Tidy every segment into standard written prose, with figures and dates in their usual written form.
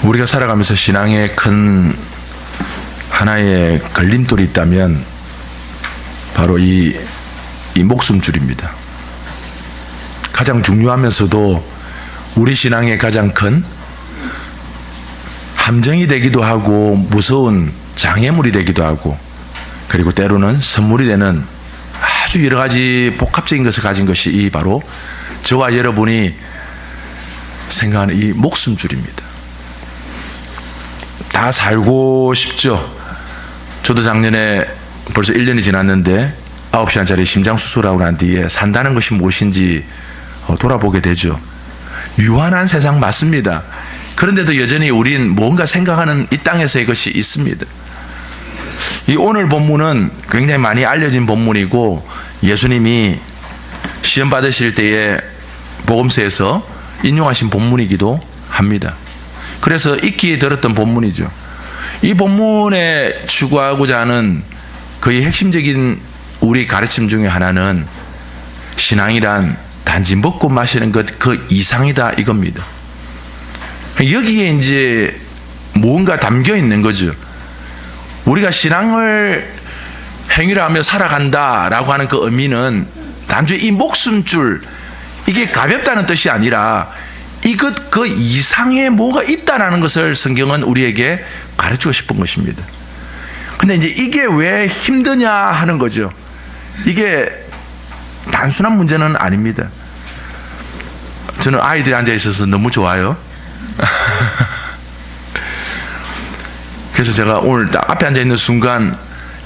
우리가 살아가면서 신앙에 큰 하나의 걸림돌이 있다면 바로 이 목숨줄입니다. 가장 중요하면서도 우리 신앙의 가장 큰 함정이 되기도 하고 무서운 장애물이 되기도 하고, 그리고 때로는 선물이 되는 아주 여러 가지 복합적인 것을 가진 것이 이 바로 저와 여러분이 생각하는 이 목숨줄입니다. 다 살고 싶죠. 저도 작년에 벌써 1년이 지났는데 9시간짜리 심장수술하고 난 뒤에 산다는 것이 무엇인지 돌아보게 되죠. 유한한 세상 맞습니다. 그런데도 여전히 우린 뭔가 생각하는 이 땅에서의 것이 있습니다. 이 오늘 본문은 굉장히 많이 알려진 본문이고, 예수님이 시험 받으실 때에 복음서에서 인용하신 본문이기도 합니다. 그래서 익히 들었던 본문이죠. 이 본문에 추구하고자 하는 거의 핵심적인 우리 가르침 중에 하나는 신앙이란 단지 먹고 마시는 것 그 이상이다 이겁니다. 여기에 이제 뭔가 담겨 있는 거죠. 우리가 신앙을 행위를 하며 살아간다라고 하는 그 의미는 단지 이 목숨줄, 이게 가볍다는 뜻이 아니라 이것 그 이상의 뭐가 있다라는 것을 성경은 우리에게 가르치고 싶은 것입니다. 근데 이제 이게 왜 힘드냐 하는 거죠. 이게 단순한 문제는 아닙니다. 저는 아이들이 앉아 있어서 너무 좋아요. 그래서 제가 오늘 딱 앞에 앉아 있는 순간,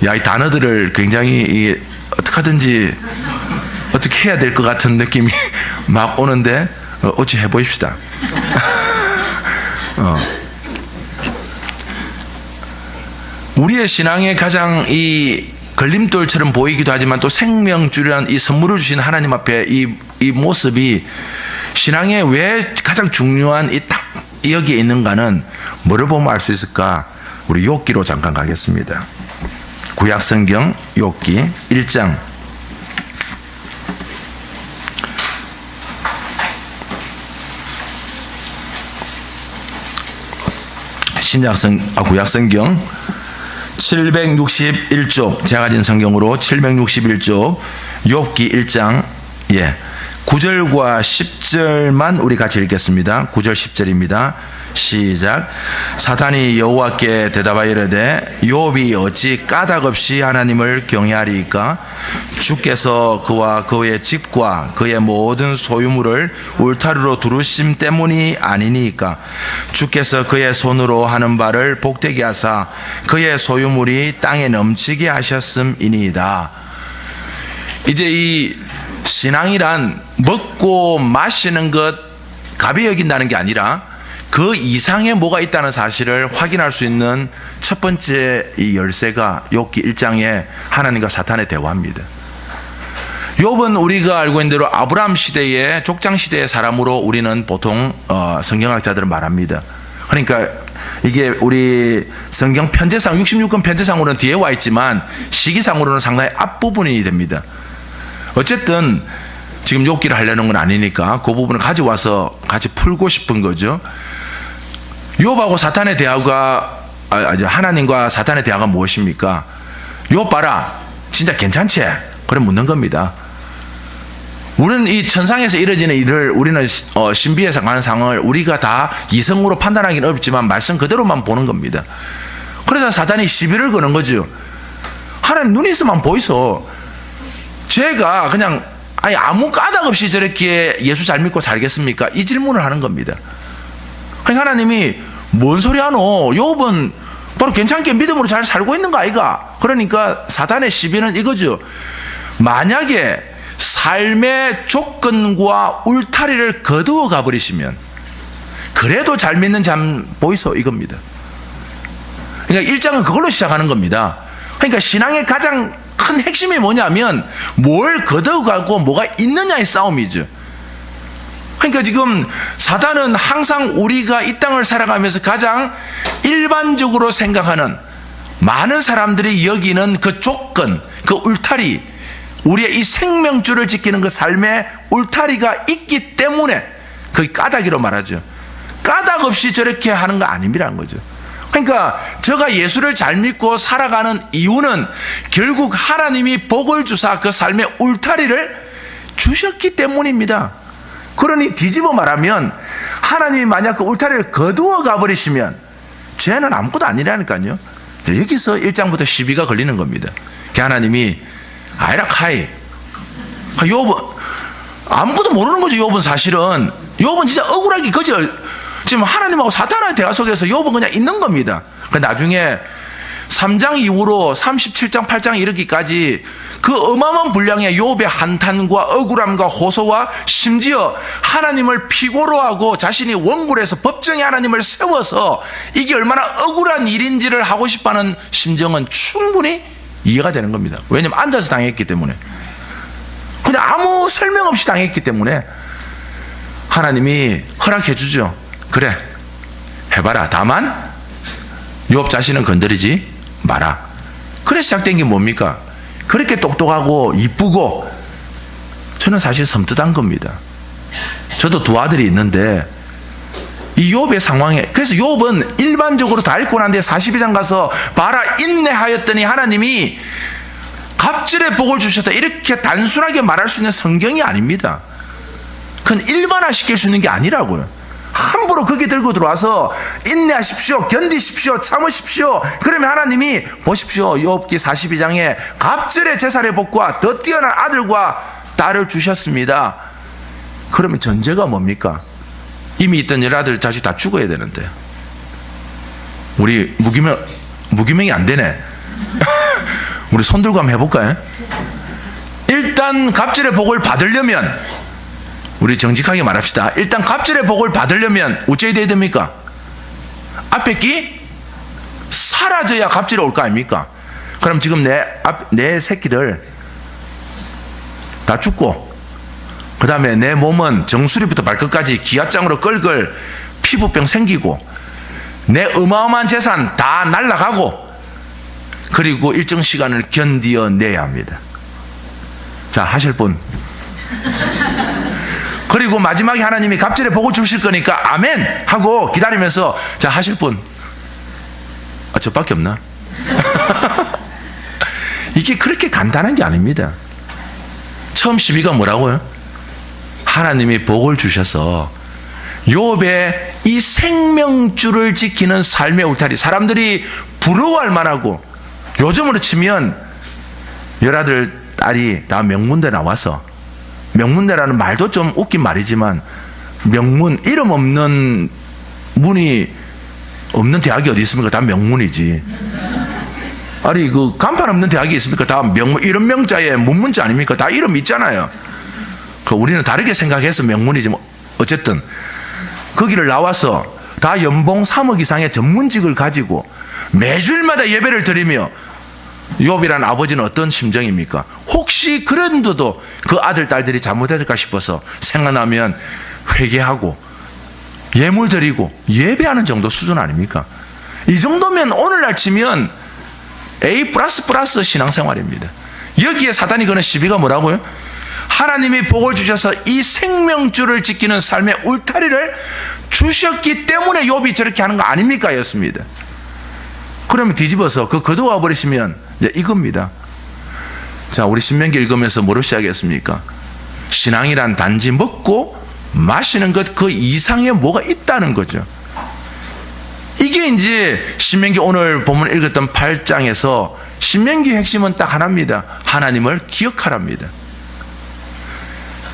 이 단어들을 굉장히 어떻게 하든지 어떻게 해야 될 것 같은 느낌이 막 오는데 어찌 해보십시다. 우리의 신앙의 가장 이 걸림돌처럼 보이기도 하지만 또 생명줄이라는 이 선물을 주신 하나님 앞에 이 모습이 신앙에 왜 가장 중요한 딱 여기에 있는가는 뭐를 보면 알 수 있을까? 우리 욥기로 잠깐 가겠습니다. 구약성경 욥기 1장 구약성경 761쪽, 제가 가진 성경으로 761쪽 욥기 1장 9절과 10절만 우리 같이 읽겠습니다. 9절 10절입니다. 시작. 사탄이 여호와께 대답하여 이르되 욥이 어찌 까닭없이 하나님을 경외하리이까? 주께서 그와 그의 집과 그의 모든 소유물을 울타리로 두르심 때문이 아니니까? 주께서 그의 손으로 하는 바를 복되게 하사 그의 소유물이 땅에 넘치게 하셨음이니이다. 이제 이 신앙이란 먹고 마시는 것 가벼이 여긴다는 게 아니라 그 이상의 뭐가 있다는 사실을 확인할 수 있는 첫 번째 이 열쇠가 욥기 1장에 하나님과 사탄의 대화입니다. 욥은 우리가 알고 있는 대로 아브라함 시대의 족장 시대의 사람으로 우리는 보통 성경학자들은 말합니다. 그러니까 이게 우리 성경 편제상 66권 편제상으로는 뒤에 와 있지만 시기상으로는 상당히 앞부분이 됩니다. 어쨌든 지금 욥기를 하려는 건 아니니까 그 부분을 가져와서 같이 풀고 싶은 거죠. 욥하고 사탄의 대화가 하나님과 사탄의 대화가 무엇입니까? 욥 봐라, 진짜 괜찮지? 그래 묻는 겁니다. 우리는 이 천상에서 이루어지는 일을, 우리는 신비에서 가는 상을 우리가 다 이성으로 판단하기는 어렵지만 말씀 그대로만 보는 겁니다. 그래서 사탄이 시비를 거는 거죠. 하나님 눈이 있으면 보이소. 제가 그냥 아무 까닭 없이 저렇게 예수 잘 믿고 살겠습니까? 이 질문을 하는 겁니다. 그러니까 하나님이 뭔 소리 하노? 욥은 바로 괜찮게 믿음으로 잘 살고 있는 거 아이가? 그러니까 사탄의 시비는 이거죠. 만약에 삶의 조건과 울타리를 거두어 가버리시면 그래도 잘 믿는 잠 보이소 이겁니다. 그러니까 1장은 그걸로 시작하는 겁니다. 그러니까 신앙의 가장 큰 핵심이 뭐냐면 뭘 거두어가고 뭐가 있느냐의 싸움이죠. 그러니까 지금 사탄은 항상 우리가 이 땅을 살아가면서 가장 일반적으로 생각하는, 많은 사람들이 여기는 그 조건, 그 울타리, 우리의 이 생명줄을 지키는 그 삶의 울타리가 있기 때문에, 그게 까닭이로 말하죠. 까닭 없이 저렇게 하는 거 아님이라는 거죠. 그러니까 저가 예수를 잘 믿고 살아가는 이유는 결국 하나님이 복을 주사 그 삶의 울타리를 주셨기 때문입니다. 그러니 뒤집어 말하면 하나님이 만약 그 울타리를 거두어 가버리시면 죄는 아무것도 아니라니까요. 여기서 1장부터 12가 걸리는 겁니다. 하나님이 아이라카이 욥은 아무것도 모르는 거죠. 욥은 사실은 욥은 진짜 억울하기 거지. 지금 하나님하고 사탄의 대화 속에서 욥은 그냥 있는 겁니다. 나중에 3장 이후로 37장 8장 이르기까지 그 어마어마한 분량의 욥의 한탄과 억울함과 호소와 심지어 하나님을 피고로 하고 자신이 원굴에서 법정에 하나님을 세워서 이게 얼마나 억울한 일인지를 하고 싶어하는 심정은 충분히 이해가 되는 겁니다. 왜냐하면 앉아서 당했기 때문에, 그냥 아무 설명 없이 당했기 때문에 하나님이 허락해 주죠. 그래 해봐라. 다만 욥 자신은 건드리지 마라. 그래 시작된 게 뭡니까? 그렇게 똑똑하고 이쁘고, 저는 사실 섬뜩한 겁니다. 저도 두 아들이 있는데 이 욥의 상황에, 그래서 욥은 일반적으로 다 읽고 난 뒤에 42장 가서 봐라 인내하였더니 하나님이 갑절의 복을 주셨다, 이렇게 단순하게 말할 수 있는 성경이 아닙니다. 그건 일반화시킬 수 있는 게 아니라고요. 함부로 거기 들고 들어와서 인내하십시오, 견디십시오, 참으십시오, 그러면 하나님이 보십시오, 욥기 42장에 갑절의 제사의 복과 더 뛰어난 아들과 딸을 주셨습니다. 그러면 전제가 뭡니까? 이미 있던 열아들 자식 다 죽어야 되는데 우리 무기명이 안 되네. 우리 손 들고 한번 해볼까요? 일단 갑절의 복을 받으려면, 우리 정직하게 말합시다. 일단 갑절의 복을 받으려면 어찌해야 돼야 됩니까? 앞에 끼 사라져야 갑절이 올 거 아닙니까? 그럼 지금 내 새끼들 다 죽고, 그 다음에 내 몸은 정수리부터 발끝까지 기아장으로 끌끌 피부병 생기고, 내 어마어마한 재산 다 날아가고, 그리고 일정 시간을 견디어내야 합니다. 자, 하실 분. 그리고 마지막에 하나님이 갑절의 복을 주실 거니까 아멘 하고 기다리면서, 자, 하실 분. 아, 저밖에 없나? 이게 그렇게 간단한 게 아닙니다. 처음 12가 뭐라고요? 하나님이 복을 주셔서 욥의 이 생명줄을 지키는 삶의 울타리, 사람들이 부러워할 만하고, 요즘으로 치면 열아들 딸이 다 명문대 나와서, 명문대라는 말도 좀 웃긴 말이지만 명문, 이름 없는 문이 없는 대학이 어디 있습니까? 다 명문이지. 아니 그 간판 없는 대학이 있습니까? 다 명문, 이런 명자에 문문자 아닙니까? 다 이름 있잖아요. 그 우리는 다르게 생각해서 명문이지 뭐. 어쨌든 거기를 나와서 다 연봉 3억 이상의 전문직을 가지고 매주일마다 예배를 드리며, 욥이라는 아버지는 어떤 심정입니까? 혹시 그런데도 그 아들 딸들이 잘못했을까 싶어서 생각나면 회개하고 예물 드리고 예배하는 정도 수준 아닙니까? 이 정도면 오늘날 치면 A++ 신앙생활입니다. 여기에 사단이 거는 시비가 뭐라고요? 하나님이 복을 주셔서 이 생명줄을 지키는 삶의 울타리를 주셨기 때문에 욥이 저렇게 하는 거 아닙니까? 였습니다. 그러면 뒤집어서 그 거두어 버리시면 이제 이겁니다. 자, 우리 신명기 읽으면서 뭐로 시작했습니까? 신앙이란 단지 먹고 마시는 것 그 이상의 뭐가 있다는 거죠. 이게 이제 신명기 오늘 본문 읽었던 8장에서 신명기 핵심은 딱 하나입니다. 하나님을 기억하랍니다.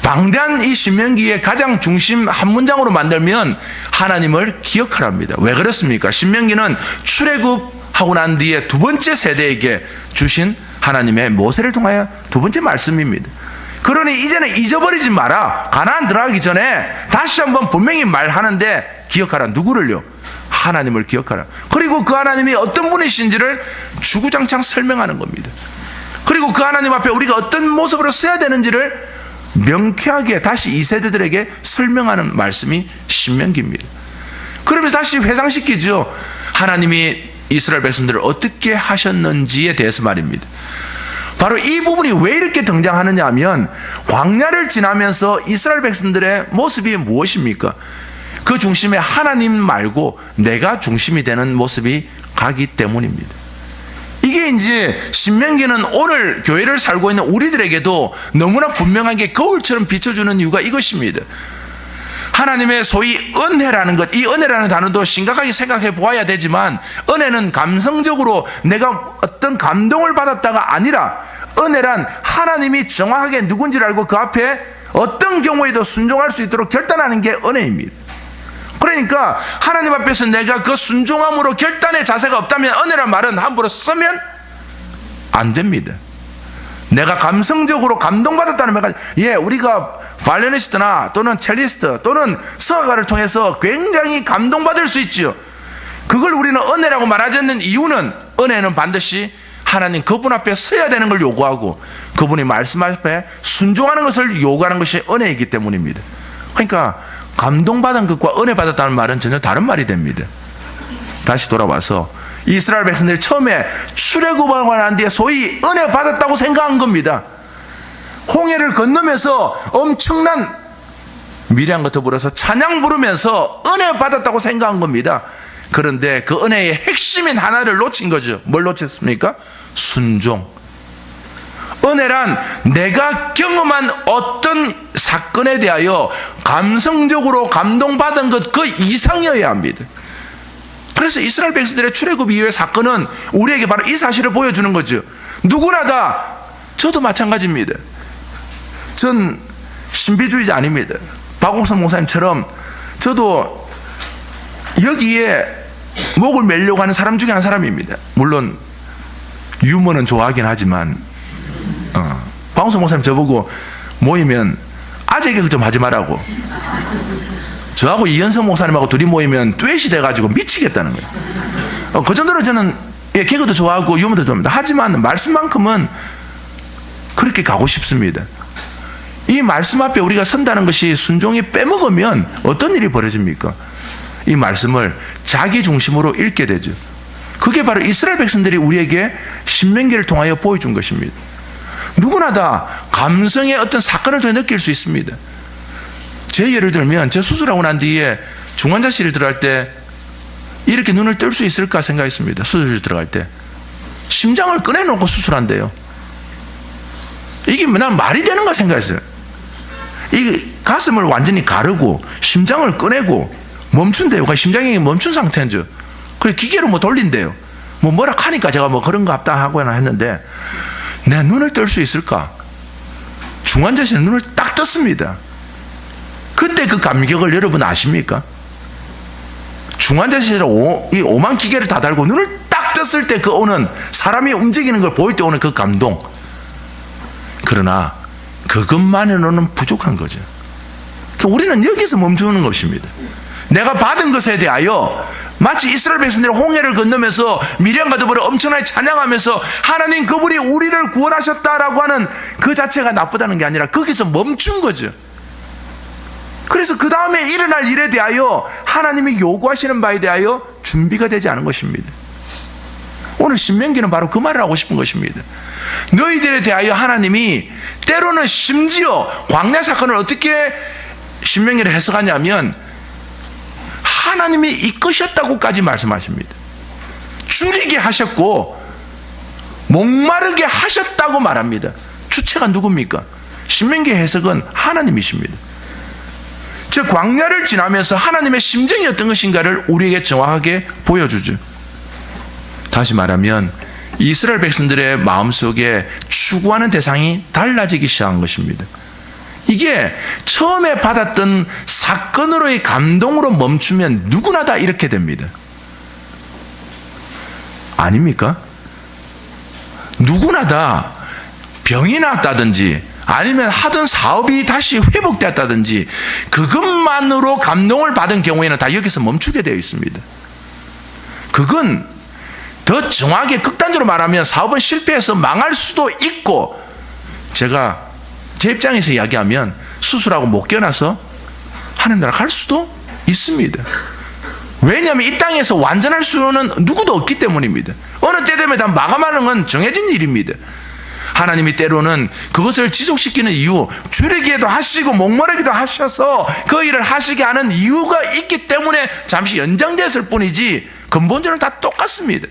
방대한 이 신명기의 가장 중심 한 문장으로 만들면 하나님을 기억하랍니다. 왜 그렇습니까? 신명기는 출애굽하고 난 뒤에 두 번째 세대에게 주신 하나님의 모세를 통하여 두 번째 말씀입니다. 그러니 이제는 잊어버리지 마라. 가나안 들어가기 전에 다시 한번 분명히 말하는데 기억하라. 누구를요? 하나님을 기억하라. 그리고 그 하나님이 어떤 분이신지를 주구장창 설명하는 겁니다. 그리고 그 하나님 앞에 우리가 어떤 모습으로 써야 되는지를 명쾌하게 다시 이 세대들에게 설명하는 말씀이 신명기입니다. 그러면서 다시 회상시키죠. 하나님이 이스라엘 백성들을 어떻게 하셨는지에 대해서 말입니다. 바로 이 부분이 왜 이렇게 등장하느냐 하면, 광야를 지나면서 이스라엘 백성들의 모습이 무엇입니까? 그 중심에 하나님 말고 내가 중심이 되는 모습이 가기 때문입니다. 이게 이제 신명기는 오늘 교회를 살고 있는 우리들에게도 너무나 분명하게 거울처럼 비춰주는 이유가 이것입니다. 하나님의 소위 은혜라는 것, 이 은혜라는 단어도 심각하게 생각해 보아야 되지만, 은혜는 감성적으로 내가 어떤 감동을 받았다가 아니라, 은혜란 하나님이 정확하게 누군지를 알고 그 앞에 어떤 경우에도 순종할 수 있도록 결단하는 게 은혜입니다. 그러니까 하나님 앞에서 내가 그 순종함으로 결단의 자세가 없다면 은혜란 말은 함부로 쓰면 안 됩니다. 내가 감성적으로 감동받았다는 말까지, 우리가 바이올리니스트나 또는 첼리스트 또는 성악가를 통해서 굉장히 감동받을 수 있죠. 그걸 우리는 은혜라고 말하지 않는 이유는, 은혜는 반드시 하나님 그분 앞에 서야 되는 걸 요구하고 그분이 말씀 앞에 순종하는 것을 요구하는 것이 은혜이기 때문입니다. 그러니까 감동받은 것과 은혜 받았다는 말은 전혀 다른 말이 됩니다. 다시 돌아와서 이스라엘 백성들이 처음에 출애굽하고 난 뒤에 소위 은혜 받았다고 생각한 겁니다. 홍해를 건너면서 엄청난 미리암과 더불어서 찬양 부르면서 은혜 받았다고 생각한 겁니다. 그런데 그 은혜의 핵심인 하나를 놓친 거죠. 뭘 놓쳤습니까? 순종. 은혜란 내가 경험한 어떤 사건에 대하여 감성적으로 감동받은 것 그 이상이어야 합니다. 그래서 이스라엘 백성들의 출애굽 이후의 사건은 우리에게 바로 이 사실을 보여주는 거죠. 누구나 다, 저도 마찬가지입니다. 전 신비주의자 아닙니다. 박옥선 목사님처럼 저도 여기에 목을 매려고 하는 사람 중에 한 사람입니다. 물론 유머는 좋아하긴 하지만 박옥선 목사님 저보고 모이면 아재 개그 좀 하지 말라고, 저하고 이현성 목사님하고 둘이 모이면 뚜엣이 돼가지고 미치겠다는 거예요. 그 정도로 저는 개그도 좋아하고 유머도 좋아합니다. 하지만 말씀만큼은 그렇게 가고 싶습니다. 이 말씀 앞에 우리가 선다는 것이 순종이 빼먹으면 어떤 일이 벌어집니까? 이 말씀을 자기 중심으로 읽게 되죠. 그게 바로 이스라엘 백성들이 우리에게 신명기를 통하여 보여준 것입니다. 누구나 다 감성의 어떤 사건을 통해 느낄 수 있습니다. 제 예를 들면, 제 수술하고 난 뒤에 중환자실에 들어갈 때 이렇게 눈을 뜰 수 있을까 생각했습니다. 수술실 들어갈 때 심장을 꺼내놓고 수술한대요. 이게 난 말이 되는가 생각했어요. 이 가슴을 완전히 가르고 심장을 꺼내고 멈춘대요. 심장이 멈춘 상태인죠. 그래 기계로 뭐 돌린대요. 뭐라 하니까 제가 뭐 그런 거 없다 하거나 했는데, 내 눈을 뜰 수 있을까? 중환자실에 눈을 딱 떴습니다. 그때 그 감격을 여러분 아십니까? 중환자실에 이 오만 기계를 다 달고 눈을 딱 떴을 때 그 오는, 사람이 움직이는 걸 보일 때 오는 그 감동. 그러나 그것만으로는 부족한 거죠. 우리는 여기서 멈추는 것입니다. 내가 받은 것에 대하여 마치 이스라엘 백성들이 홍해를 건너면서 미리암과 더불어 엄청나게 찬양하면서 하나님 그분이 우리를 구원하셨다라고 하는 그 자체가 나쁘다는 게 아니라 거기서 멈춘 거죠. 그래서 그 다음에 일어날 일에 대하여 하나님이 요구하시는 바에 대하여 준비가 되지 않은 것입니다. 오늘 신명기는 바로 그 말을 하고 싶은 것입니다. 너희들에 대하여 하나님이 때로는 심지어 광야 사건을 어떻게 신명기를 해석하냐면, 하나님이 이끄셨다고까지 말씀하십니다. 줄이게 하셨고 목마르게 하셨다고 말합니다. 주체가 누굽니까? 신명기 해석은 하나님이십니다. 즉 광야를 지나면서 하나님의 심정이 어떤 것인가를 우리에게 정확하게 보여주죠. 다시 말하면 이스라엘 백성들의 마음속에 추구하는 대상이 달라지기 시작한 것입니다. 이게 처음에 받았던 사건으로의 감동으로 멈추면 누구나 다 이렇게 됩니다. 아닙니까? 누구나 다 병이 났다든지 아니면 하던 사업이 다시 회복되었다든지 그것만으로 감동을 받은 경우에는 다 여기서 멈추게 되어 있습니다. 그건 더 정확하게 극단적으로 말하면 사업은 실패해서 망할 수도 있고, 제가 제 입장에서 이야기하면 수술하고 못 깨어나서 하는 나라 갈 수도 있습니다. 왜냐하면 이 땅에서 완전할 수는 누구도 없기 때문입니다. 어느 때 되면 다 마감하는 건 정해진 일입니다. 하나님이 때로는 그것을 지속시키는 이유, 줄이기도 하시고 목마르기도 하셔서 그 일을 하시게 하는 이유가 있기 때문에 잠시 연장됐을 뿐이지 근본적으로 다 똑같습니다.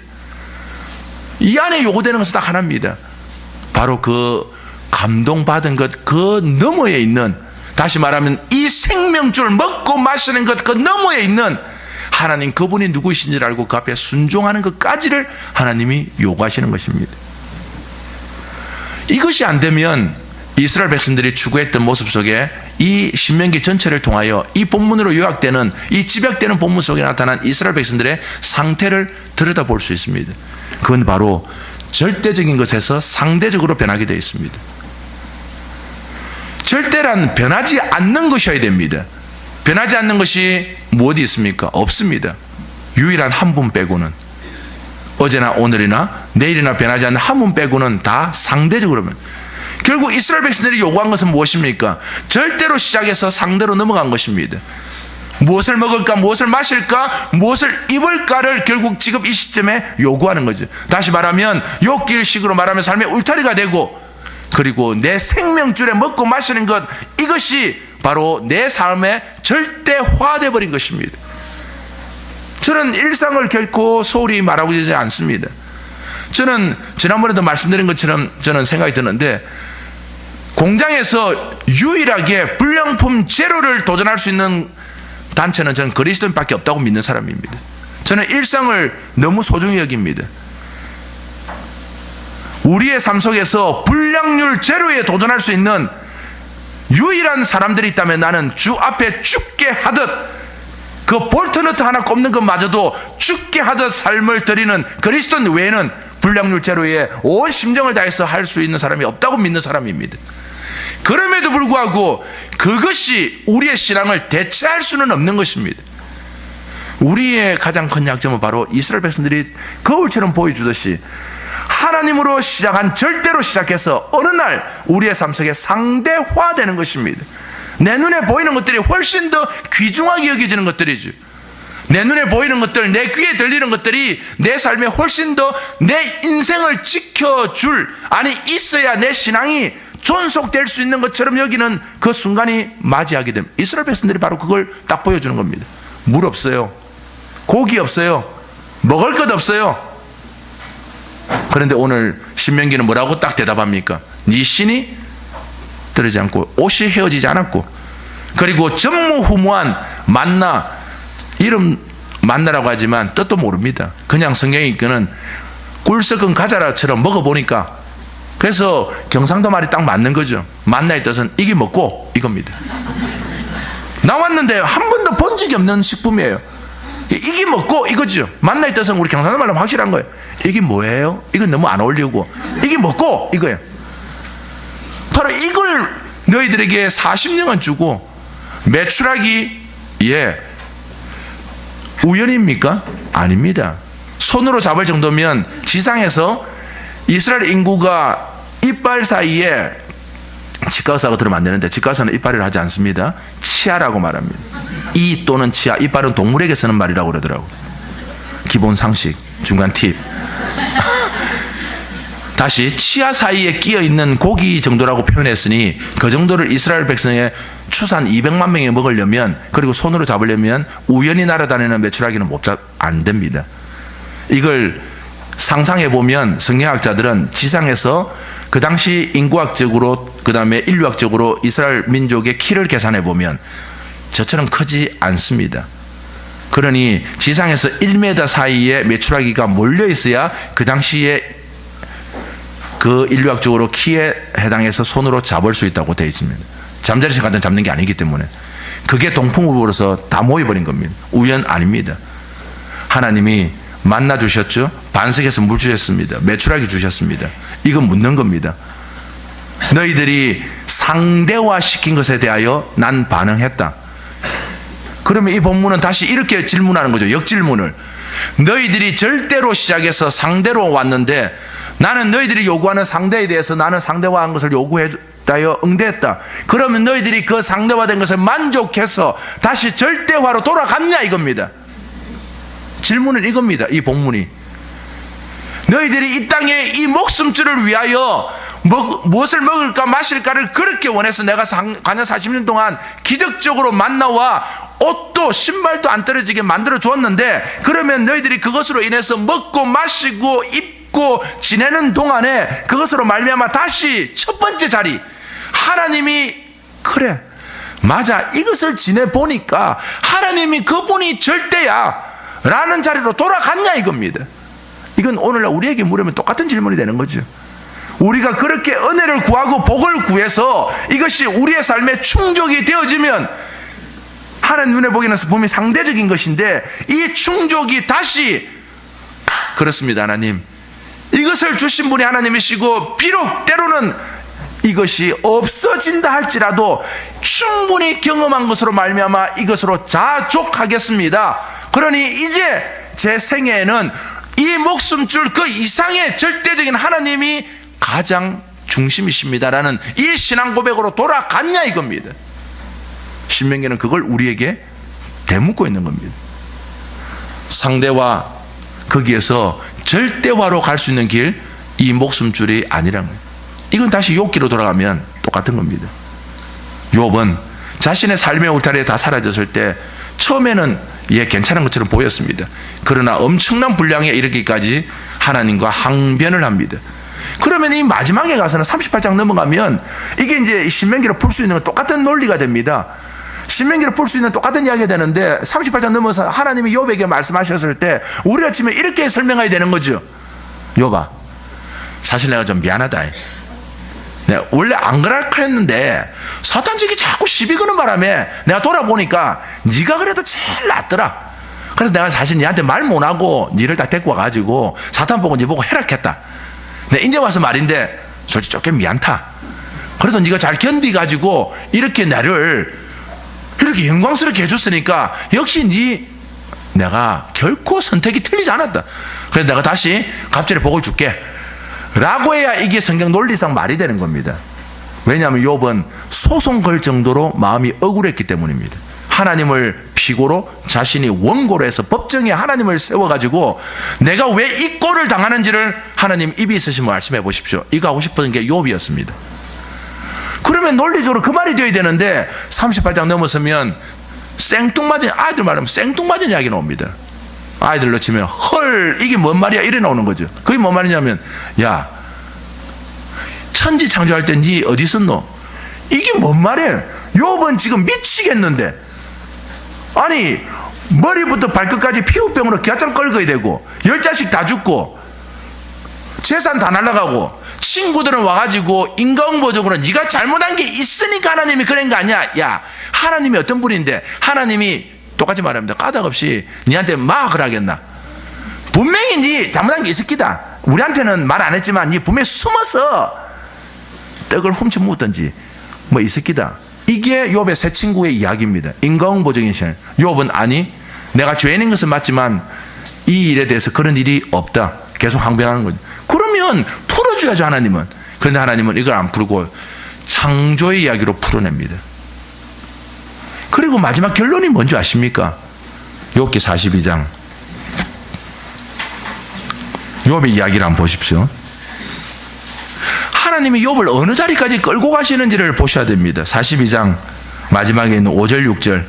이 안에 요구되는 것은 딱 하나입니다. 바로 그 감동받은 것 그 너머에 있는, 다시 말하면 이 생명줄 먹고 마시는 것 그 너머에 있는 하나님 그분이 누구이신지를 알고 그 앞에 순종하는 것까지를 하나님이 요구하시는 것입니다. 이것이 안 되면 이스라엘 백성들이 추구했던 모습 속에 이 신명기 전체를 통하여 이 본문으로 요약되는, 이 집약되는 본문 속에 나타난 이스라엘 백성들의 상태를 들여다볼 수 있습니다. 그건 바로 절대적인 것에서 상대적으로 변하게 되어 있습니다. 절대란 변하지 않는 것이어야 됩니다. 변하지 않는 것이 무엇이 있습니까? 없습니다. 유일한 한 분 빼고는, 어제나 오늘이나 내일이나 변하지 않는 한 분 빼고는 다 상대적으로. 결국 이스라엘 백성들이 요구한 것은 무엇입니까? 절대로 시작해서 상대로 넘어간 것입니다. 무엇을 먹을까, 무엇을 마실까, 무엇을 입을까를 결국 지금 이 시점에 요구하는 거죠. 다시 말하면 욥기식으로 말하면 삶의 울타리가 되고, 그리고 내 생명줄에 먹고 마시는 것, 이것이 바로 내 삶의 절대화되어 버린 것입니다. 저는 일상을 결코 소홀히 말하고 있지 않습니다. 저는 지난번에도 말씀드린 것처럼 저는 생각이 드는데, 공장에서 유일하게 불량품 제로를 도전할 수 있는 단체는 저는 그리스도인밖에 없다고 믿는 사람입니다. 저는 일상을 너무 소중히 여깁니다. 우리의 삶 속에서 불량률 제로에 도전할 수 있는 유일한 사람들이 있다면 나는 주 앞에 죽게 하듯, 그 볼트너트 하나 꼽는 것마저도 죽게 하듯 삶을 드리는 그리스도인 외에는 불량률 제로에 온 심정을 다해서 할 수 있는 사람이 없다고 믿는 사람입니다. 그럼에도 불구하고 그것이 우리의 신앙을 대체할 수는 없는 것입니다. 우리의 가장 큰 약점은 바로 이스라엘 백성들이 거울처럼 보여주듯이 하나님으로 시작한 절대로 시작해서 어느 날 우리의 삶 속에 상대화되는 것입니다. 내 눈에 보이는 것들이 훨씬 더 귀중하게 여겨지는 것들이죠. 내 눈에 보이는 것들, 내 귀에 들리는 것들이 내 삶에 훨씬 더 내 인생을 지켜줄, 아니 있어야 내 신앙이 존속될 수 있는 것처럼 여기는 그 순간이 맞이하게 됩니다. 이스라엘 백성들이 바로 그걸 딱 보여주는 겁니다. 물 없어요, 고기 없어요, 먹을 것 없어요. 그런데 오늘 신명기는 뭐라고 딱 대답합니까? 네 신이 들어지 않고 옷이 헤어지지 않았고, 그리고 전무후무한 만나, 이름 만나라고 하지만 뜻도 모릅니다. 그냥 성경에 있기는 꿀 섞은 가자라처럼 먹어보니까, 그래서 경상도 말이 딱 맞는 거죠. 만나의 뜻은 이게 먹고 이겁니다. 나왔는데 한 번도 본 적이 없는 식품이에요. 이게 먹고 이거죠. 만나의 뜻은 우리 경상도 말로 확실한 거예요. 이게 뭐예요? 이건 너무 안 어울리고, 이게 먹고 이거예요. 바로 이걸 너희들에게 40년간 주고, 매출하기, 우연입니까? 아닙니다. 손으로 잡을 정도면 지상에서 이스라엘 인구가 이빨 사이에, 치과의사가 들으면 안 되는데 치과의사는 이빨을 하지 않습니다. 치아라고 말합니다. 이 또는 치아, 이빨은 동물에게 쓰는 말이라고 그러더라고요. 기본 상식, 중간 팁. 다시 치아 사이에 끼어있는 고기 정도라고 표현했으니, 그 정도를 이스라엘 백성의 추산 200만 명이 먹으려면, 그리고 손으로 잡으려면 우연히 날아다니는 매출하기는 안 됩니다. 이걸 상상해보면 성경학자들은 지상에서 그 당시 인구학적으로, 그 다음에 인류학적으로 이스라엘 민족의 키를 계산해보면 저처럼 크지 않습니다. 그러니 지상에서 1m 사이에 메추라기가 몰려있어야 그 당시에 그 인류학적으로 키에 해당해서 손으로 잡을 수 있다고 되어 있습니다. 잠자리에서 간단 잡는 게 아니기 때문에 그게 동풍으로서 다 모여버린 겁니다. 우연 아닙니다. 하나님이 만나 주셨죠. 반석에서 물 주셨습니다. 메추라기 주셨습니다. 이건 묻는 겁니다. 너희들이 상대화시킨 것에 대하여 난 반응했다. 그러면 이 본문은 다시 이렇게 질문하는 거죠. 역질문을. 너희들이 절대로 시작해서 상대로 왔는데, 나는 너희들이 요구하는 상대에 대해서 나는 상대화한 것을 요구했다여 응대했다. 그러면 너희들이 그 상대화된 것을 만족해서 다시 절대화로 돌아갔냐 이겁니다. 질문은 이겁니다. 이 본문이. 너희들이 이 땅에 이 목숨줄을 위하여 무엇을 먹을까 마실까를 그렇게 원해서 내가 관여 40년 동안 기적적으로 만나와 옷도 신발도 안 떨어지게 만들어 주었는데, 그러면 너희들이 그것으로 인해서 먹고 마시고 입고 지내는 동안에 그것으로 말미암아 다시 첫 번째 자리, 하나님이 그래 맞아 이것을 지내보니까 하나님이 그분이 절대야 라는 자리로 돌아갔냐 이겁니다. 이건 오늘날 우리에게 물으면 똑같은 질문이 되는 거죠. 우리가 그렇게 은혜를 구하고 복을 구해서 이것이 우리의 삶에 충족이 되어지면 하나님 눈에 보기에는 분명히 상대적인 것인데, 이 충족이 다시 그렇습니다. 하나님 이것을 주신 분이 하나님이시고 비록 때로는 이것이 없어진다 할지라도 충분히 경험한 것으로 말미암아 이것으로 자족하겠습니다. 그러니 이제 제 생애에는 이 목숨줄 그 이상의 절대적인 하나님이 가장 중심이십니다라는 이 신앙 고백으로 돌아갔냐 이겁니다. 신명기는 그걸 우리에게 대묻고 있는 겁니다. 상대와 거기에서 절대화로 갈 수 있는 길, 이 목숨줄이 아니란 거예요. 이건 다시 욥기로 돌아가면 똑같은 겁니다. 욥은 자신의 삶의 울타리에 다 사라졌을 때 처음에는 괜찮은 것처럼 보였습니다. 그러나 엄청난 분량에 이르기까지 하나님과 항변을 합니다. 그러면 이 마지막에 가서는 38장 넘어가면 이게 이제 신명기로 풀 수 있는 건 똑같은 논리가 됩니다. 신명기로 풀 수 있는 똑같은 이야기가 되는데 38장 넘어서 하나님이 욥에게 말씀하셨을 때 우리가 치면 이렇게 설명해야 되는 거죠. 욥아, 사실 내가 좀 미안하다. 내가 원래 안 그럴까 했는데 사탄적이 자꾸 시비 거는 바람에 내가 돌아보니까 네가 그래도 제일 낫더라. 그래서 내가 사실 니한테 말 못하고 니를 다 데리고 와가지고 사탄 보고 니 보고 해락했다. 내가 이제 와서 말인데 솔직히 조금 미안타. 그래도 네가 잘 견디가지고 이렇게 나를 이렇게 영광스럽게 해줬으니까 역시 내가 결코 선택이 틀리지 않았다. 그래서 내가 다시 갑절에 복을 줄게 라고 해야 이게 성경 논리상 말이 되는 겁니다. 왜냐하면 욥은 소송 걸 정도로 마음이 억울했기 때문입니다. 하나님을 피고로 자신이 원고로 해서 법정에 하나님을 세워가지고 내가 왜 이 꼴을 당하는지를 하나님 입이 있으시면 말씀해 보십시오. 이거 하고 싶은 게 욥이었습니다. 그러면 논리적으로 그 말이 되어야 되는데 38장 넘어서면 생뚱맞은, 아이들 말하면 생뚱맞은 이야기 나옵니다. 아이들로 치면 헐 이게 뭔 말이야 이래 나오는 거죠. 그게 뭔 말이냐면, 야 천지 창조할 때 니 어디 있었노? 이게 뭔 말이야? 욥은 지금 미치겠는데, 아니 머리부터 발끝까지 피부병으로 기아장 긁어야 되고 10자식 다 죽고 재산 다 날아가고 친구들은 와가지고 인과응보적으로 네가 잘못한 게 있으니까 하나님이 그런 거 아니야. 야 하나님이 어떤 분인데 하나님이 똑같이 말합니다. 까닭없이 니한테 막을 하겠나? 분명히 니 잘못한 게 있을 기다. 우리한테는 말 안 했지만 니 분명히 숨어서 떡을 훔쳐 먹었던지 뭐 있을 기다. 이게 욥의 세 친구의 이야기입니다. 인과응보적인 신앙. 욥은 아니 내가 죄인인 것은 맞지만 이 일에 대해서 그런 일이 없다. 계속 항변하는 거죠. 그러면 풀어줘야죠 하나님은. 그런데 하나님은 이걸 안 풀고 창조의 이야기로 풀어냅니다. 그리고 마지막 결론이 뭔지 아십니까? 욥기 42장 욥의 이야기를 한번 보십시오. 하나님이 욥을 어느 자리까지 끌고 가시는지를 보셔야 됩니다. 42장 마지막에 있는 5절 6절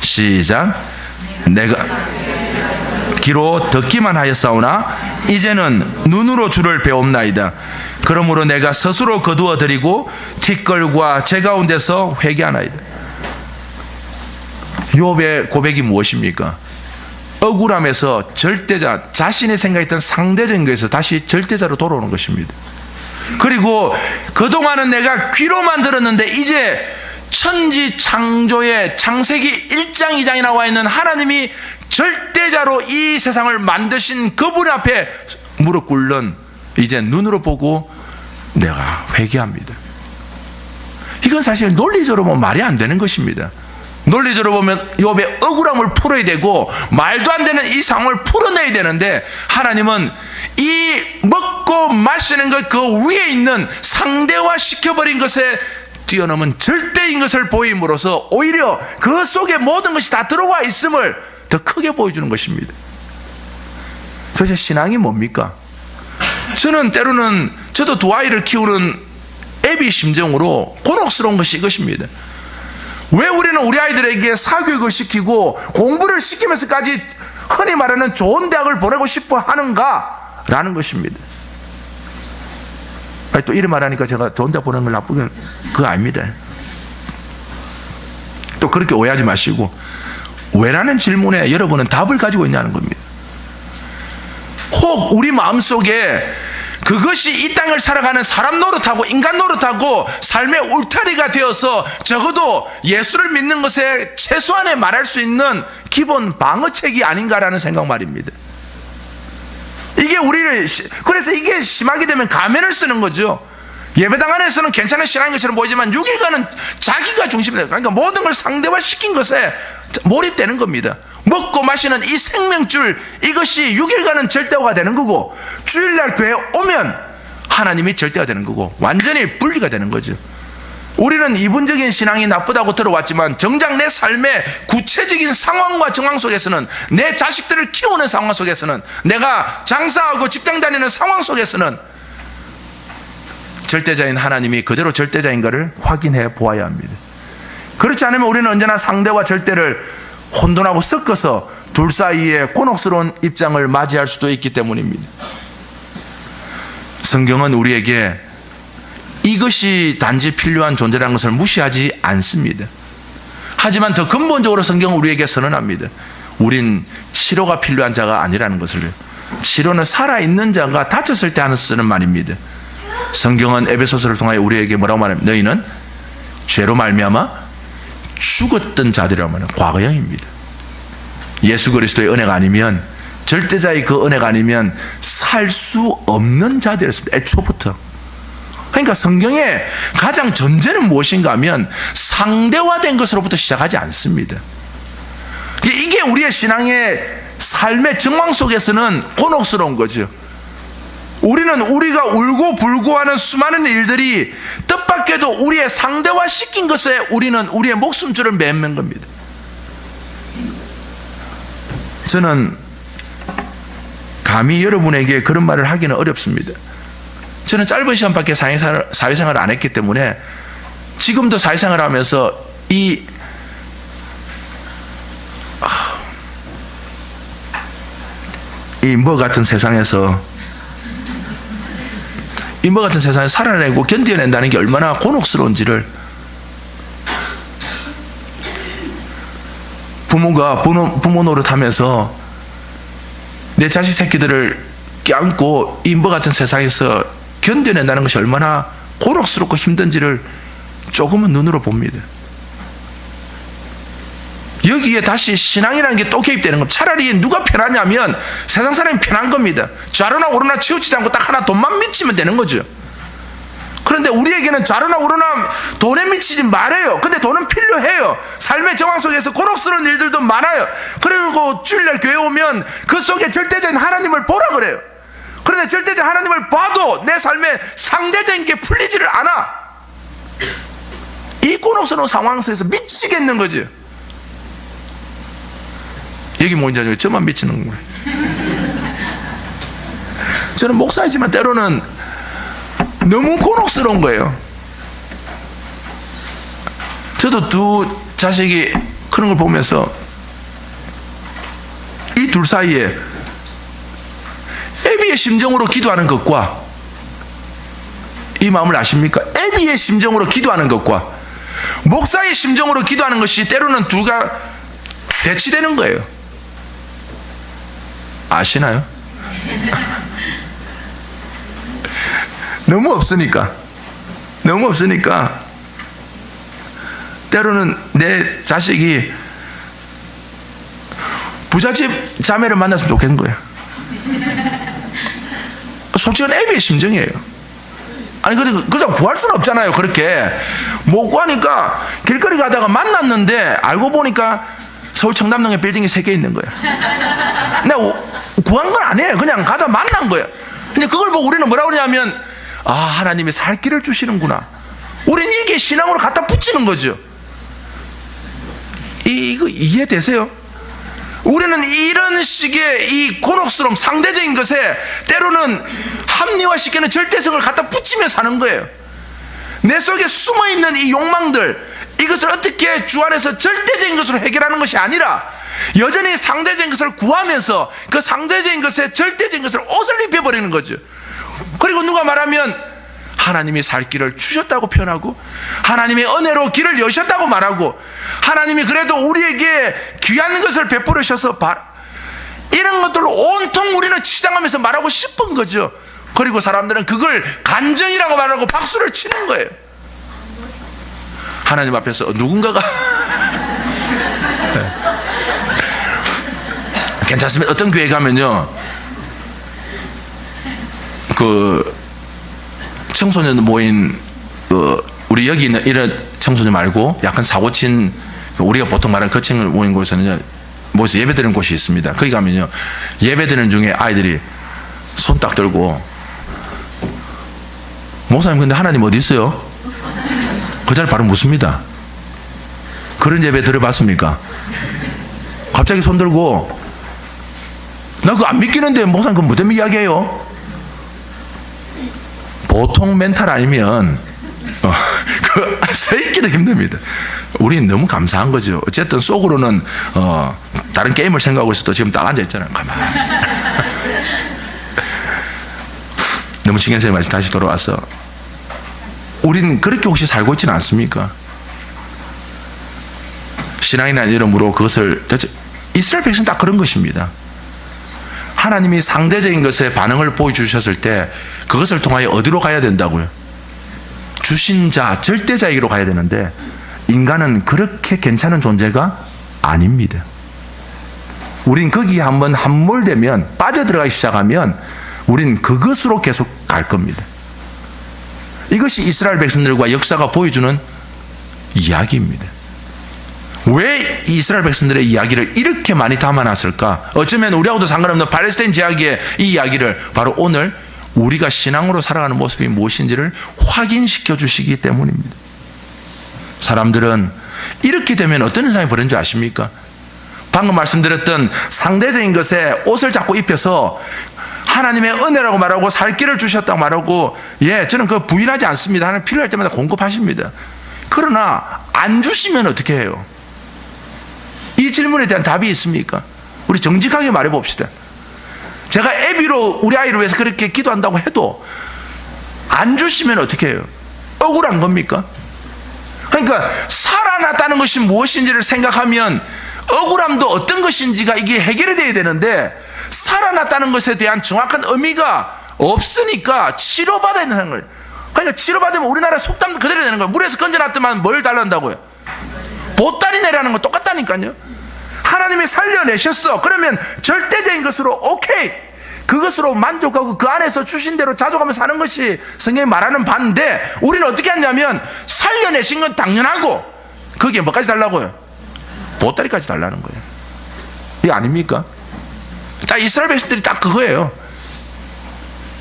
시작. 내가 귀로 듣기만 하였사오나 이제는 눈으로 주를 배옵나이다. 그러므로 내가 스스로 거두어 드리고 티끌과 제 가운데서 회개하나이다. 욥의 고백이 무엇입니까? 억울함에서 절대자, 자신의 생각했던 상대적인 것에서 다시 절대자로 돌아오는 것입니다. 그리고 그동안은 내가 귀로만 들었는데 이제 천지 창조의 창세기 1장 2장에 나와 있는 하나님이 절대자로 이 세상을 만드신 그분 앞에 무릎 꿇는, 이제 눈으로 보고 내가 회개합니다. 이건 사실 논리적으로 보면 말이 안 되는 것입니다. 논리적으로 보면 욥의 억울함을 풀어야 되고 말도 안 되는 이 상황을 풀어내야 되는데, 하나님은 이 먹고 마시는 것 그 위에 있는 상대화 시켜버린 것에 뛰어넘은 절대인 것을 보임으로써 오히려 그 속에 모든 것이 다 들어와 있음을 더 크게 보여주는 것입니다. 도대체 신앙이 뭡니까? 저는 때로는 저도 두 아이를 키우는 애비 심정으로 곤혹스러운 것이 이것입니다. 왜 우리는 우리 아이들에게 사교육을 시키고 공부를 시키면서까지 흔히 말하는 좋은 대학을 보내고 싶어 하는가 라는 것입니다. 아니, 또 이래 말하니까 제가 좋은 대학 보내는 걸 나쁘게 그거 아닙니다. 또 그렇게 오해하지 마시고, 왜라는 질문에 여러분은 답을 가지고 있냐는 겁니다. 혹 우리 마음속에 그것이 이 땅을 살아가는 사람 노릇하고 인간 노릇하고 삶의 울타리가 되어서 적어도 예수를 믿는 것에 최소한의 말할 수 있는 기본 방어책이 아닌가라는 생각 말입니다. 이게 우리를, 그래서 이게 심하게 되면 가면을 쓰는 거죠. 예배당 안에서는 괜찮은 신앙인 것처럼 보이지만 6일간은 자기가 중심이다. 그러니까 모든 걸 상대화시킨 것에 몰입되는 겁니다. 먹고 마시는 이 생명줄, 이것이 6일간은 절대화가 되는 거고, 주일날 교회 오면 하나님이 절대화 되는 거고, 완전히 분리가 되는 거죠. 우리는 이분적인 신앙이 나쁘다고 들어왔지만 정작 내 삶의 구체적인 상황과 정황 속에서는, 내 자식들을 키우는 상황 속에서는, 내가 장사하고 직장 다니는 상황 속에서는 절대자인 하나님이 그대로 절대자인 것을 확인해 보아야 합니다. 그렇지 않으면 우리는 언제나 상대와 절대를 혼돈하고 섞어서 둘 사이에 곤혹스러운 입장을 맞이할 수도 있기 때문입니다. 성경은 우리에게 이것이 단지 필요한 존재라는 것을 무시하지 않습니다. 하지만 더 근본적으로 성경은 우리에게 선언합니다. 우린 치료가 필요한 자가 아니라는 것을. 치료는 살아있는 자가 다쳤을 때 하는 쓰는 말입니다. 성경은 에베소서를 통하여 우리에게 뭐라고 말합니까? 너희는 죄로 말미암아 죽었던 자들이라고 말합니다. 과거형입니다. 예수 그리스도의 은혜가 아니면, 절대자의 그 은혜가 아니면 살 수 없는 자들이었습니다. 애초부터. 그러니까 성경의 가장 전제는 무엇인가 하면 상대화된 것으로부터 시작하지 않습니다. 이게 우리의 신앙의 삶의 정황 속에서는 곤혹스러운 거죠. 우리는 우리가 울고 불고 하는 수많은 일들이 뜻밖에도 우리의 상대화 시킨 것에 우리는 우리의 목숨줄을 맺는 겁니다. 저는 감히 여러분에게 그런 말을 하기는 어렵습니다. 저는 짧은 시간밖에 사회생활을 안 했기 때문에 지금도 사회생활을 하면서 이 뭐 같은 세상에서 살아내고 견뎌낸다는 게 얼마나 곤혹스러운지를, 부모가 부모 노릇하면서 내 자식 새끼들을 껴안고 이 뭐 같은 세상에서 견뎌낸다는 것이 얼마나 곤혹스럽고 힘든지를 조금은 눈으로 봅니다. 여기에 다시 신앙이라는 게 또 개입되는 겁니다. 차라리 누가 편하냐면 세상 사람이 편한 겁니다. 좌로나 우로나 치우치지 않고 딱 하나 돈만 미치면 되는 거죠. 그런데 우리에게는 좌로나 우로나 돈에 미치지 말아요. 근데 돈은 필요해요. 삶의 정황 속에서 곤혹스러운 일들도 많아요. 그리고 주일날 교회 오면 그 속에 절대적인 하나님을 보라 그래요. 그런데 절대적인 하나님을 봐도 내 삶에 상대적인 게 풀리지를 않아. 이 곤혹스러운 상황 속에서 미치겠는 거죠. 여기 뭔지 아니고 저만 미치는 거예요. 저는 목사이지만 때로는 너무 곤혹스러운 거예요. 저도 두 자식이 크는 걸 보면서 이 둘 사이에 애비의 심정으로 기도하는 것과, 이 마음을 아십니까? 애비의 심정으로 기도하는 것과 목사의 심정으로 기도하는 것이 때로는 둘가 대치되는 거예요. 아시나요? 너무 없으니까 때로는 내 자식이 부잣집 자매를 만났으면 좋겠는 거예요. 솔직한 애비의 심정이에요. 아니 그냥 구할 수는 없잖아요. 그렇게 못 구하니까 길거리 가다가 만났는데 알고 보니까 서울 청담동에 빌딩이 3개 있는 거예요. 내가 구한 건 아니에요. 그냥 가다 만난 거예요. 근데 그걸 보고 우리는 뭐라고 그러냐면, 아, 하나님이 살 길을 주시는구나. 우리는 이게 신앙으로 갖다 붙이는 거죠. 이거 이해되세요? 우리는 이런 식의 이 곤혹스러움, 상대적인 것에 때로는 합리화시키는 절대성을 갖다 붙이며 사는 거예요. 내 속에 숨어있는 이 욕망들, 이것을 어떻게 주 안에서 절대적인 것으로 해결하는 것이 아니라 여전히 상대적인 것을 구하면서 그 상대적인 것에 절대적인 것을 옷을 입혀버리는 거죠. 그리고 누가 말하면 하나님이 살 길을 주셨다고 표현하고, 하나님의 은혜로 길을 여셨다고 말하고, 하나님이 그래도 우리에게 귀한 것을 베풀으셔서 이런 것들로 온통 우리는 치장하면서 말하고 싶은 거죠. 그리고 사람들은 그걸 간증이라고 말하고 박수를 치는 거예요. 하나님 앞에서 누군가가 괜찮습니다. 어떤 교회 가면요, 그 청소년 모인, 우리 여기 있는 이런 청소년 말고 약간 사고친, 우리가 보통 말하는 거층을 모인 곳에는요, 모여서 예배 드리는 곳이 있습니다. 거기 가면요, 예배 드리는 중에 아이들이 손 딱 들고, 목사님 근데 하나님 어디 있어요? 그 자리 바로 묻습니다. 그런 예배 들어봤습니까? 갑자기 손 들고, 나 그거 안 믿기는데 목사님 그거 뭐 때문에 이야기해요? 보통 멘탈 아니면 그 서 있기도 힘듭니다. 우리는 너무 감사한 거죠. 어쨌든 속으로는 다른 게임을 생각하고 있어도 지금 딱 앉아 있잖아요. 가만히. 너무 신경 쓰이는 말씀 다시 돌아와서, 우리는 그렇게 혹시 살고 있지는 않습니까? 신앙이라는 이름으로 그것을, 이스라엘 백성 다 그런 것입니다. 하나님이 상대적인 것에 반응을 보여주셨을 때 그것을 통하여 어디로 가야 된다고요? 주신 자, 절대자에게로 가야 되는데, 인간은 그렇게 괜찮은 존재가 아닙니다. 우린 거기에 한번 함몰되면, 빠져들어가기 시작하면 우린 그것으로 계속 갈 겁니다. 이것이 이스라엘 백성들과 역사가 보여주는 이야기입니다. 왜 이스라엘 백성들의 이야기를 이렇게 많이 담아놨을까? 어쩌면 우리하고도 상관없는 팔레스타인 지역의 이 이야기를 바로 오늘 우리가 신앙으로 살아가는 모습이 무엇인지를 확인시켜 주시기 때문입니다. 사람들은 이렇게 되면 어떤 현상이 벌어지는 줄 아십니까? 방금 말씀드렸던 상대적인 것에 옷을 자꾸 입혀서 하나님의 은혜라고 말하고 살 길을 주셨다고 말하고, 예, 저는 그거 부인하지 않습니다. 하나님 필요할 때마다 공급하십니다. 그러나 안 주시면 어떻게 해요? 이 질문에 대한 답이 있습니까? 우리 정직하게 말해 봅시다. 제가 애비로 우리 아이를 위해서 그렇게 기도한다고 해도 안 주시면 어떻게 해요? 억울한 겁니까? 그러니까 살아났다는 것이 무엇인지를 생각하면 억울함도 어떤 것인지가 이게 해결이 돼야 되는데, 살아났다는 것에 대한 정확한 의미가 없으니까 치료받아야 되는 거예요. 그러니까 치료받으면 우리나라 속담 그대로 되는 거예요. 물에서 건져놨더만 뭘 달란다고요? 보따리 내라는 거 똑같다니까요. 하나님이 살려내셨어. 그러면 절대적인 것으로 오케이, 그것으로 만족하고 그 안에서 주신 대로 자족하며 사는 것이 성경이 말하는 바인데, 우리는 어떻게 하냐면 살려내신 건 당연하고 거기에 뭐까지 달라고요? 보따리까지 달라는 거예요. 이게 아닙니까? 자, 이스라엘 백성들이 딱 그거예요.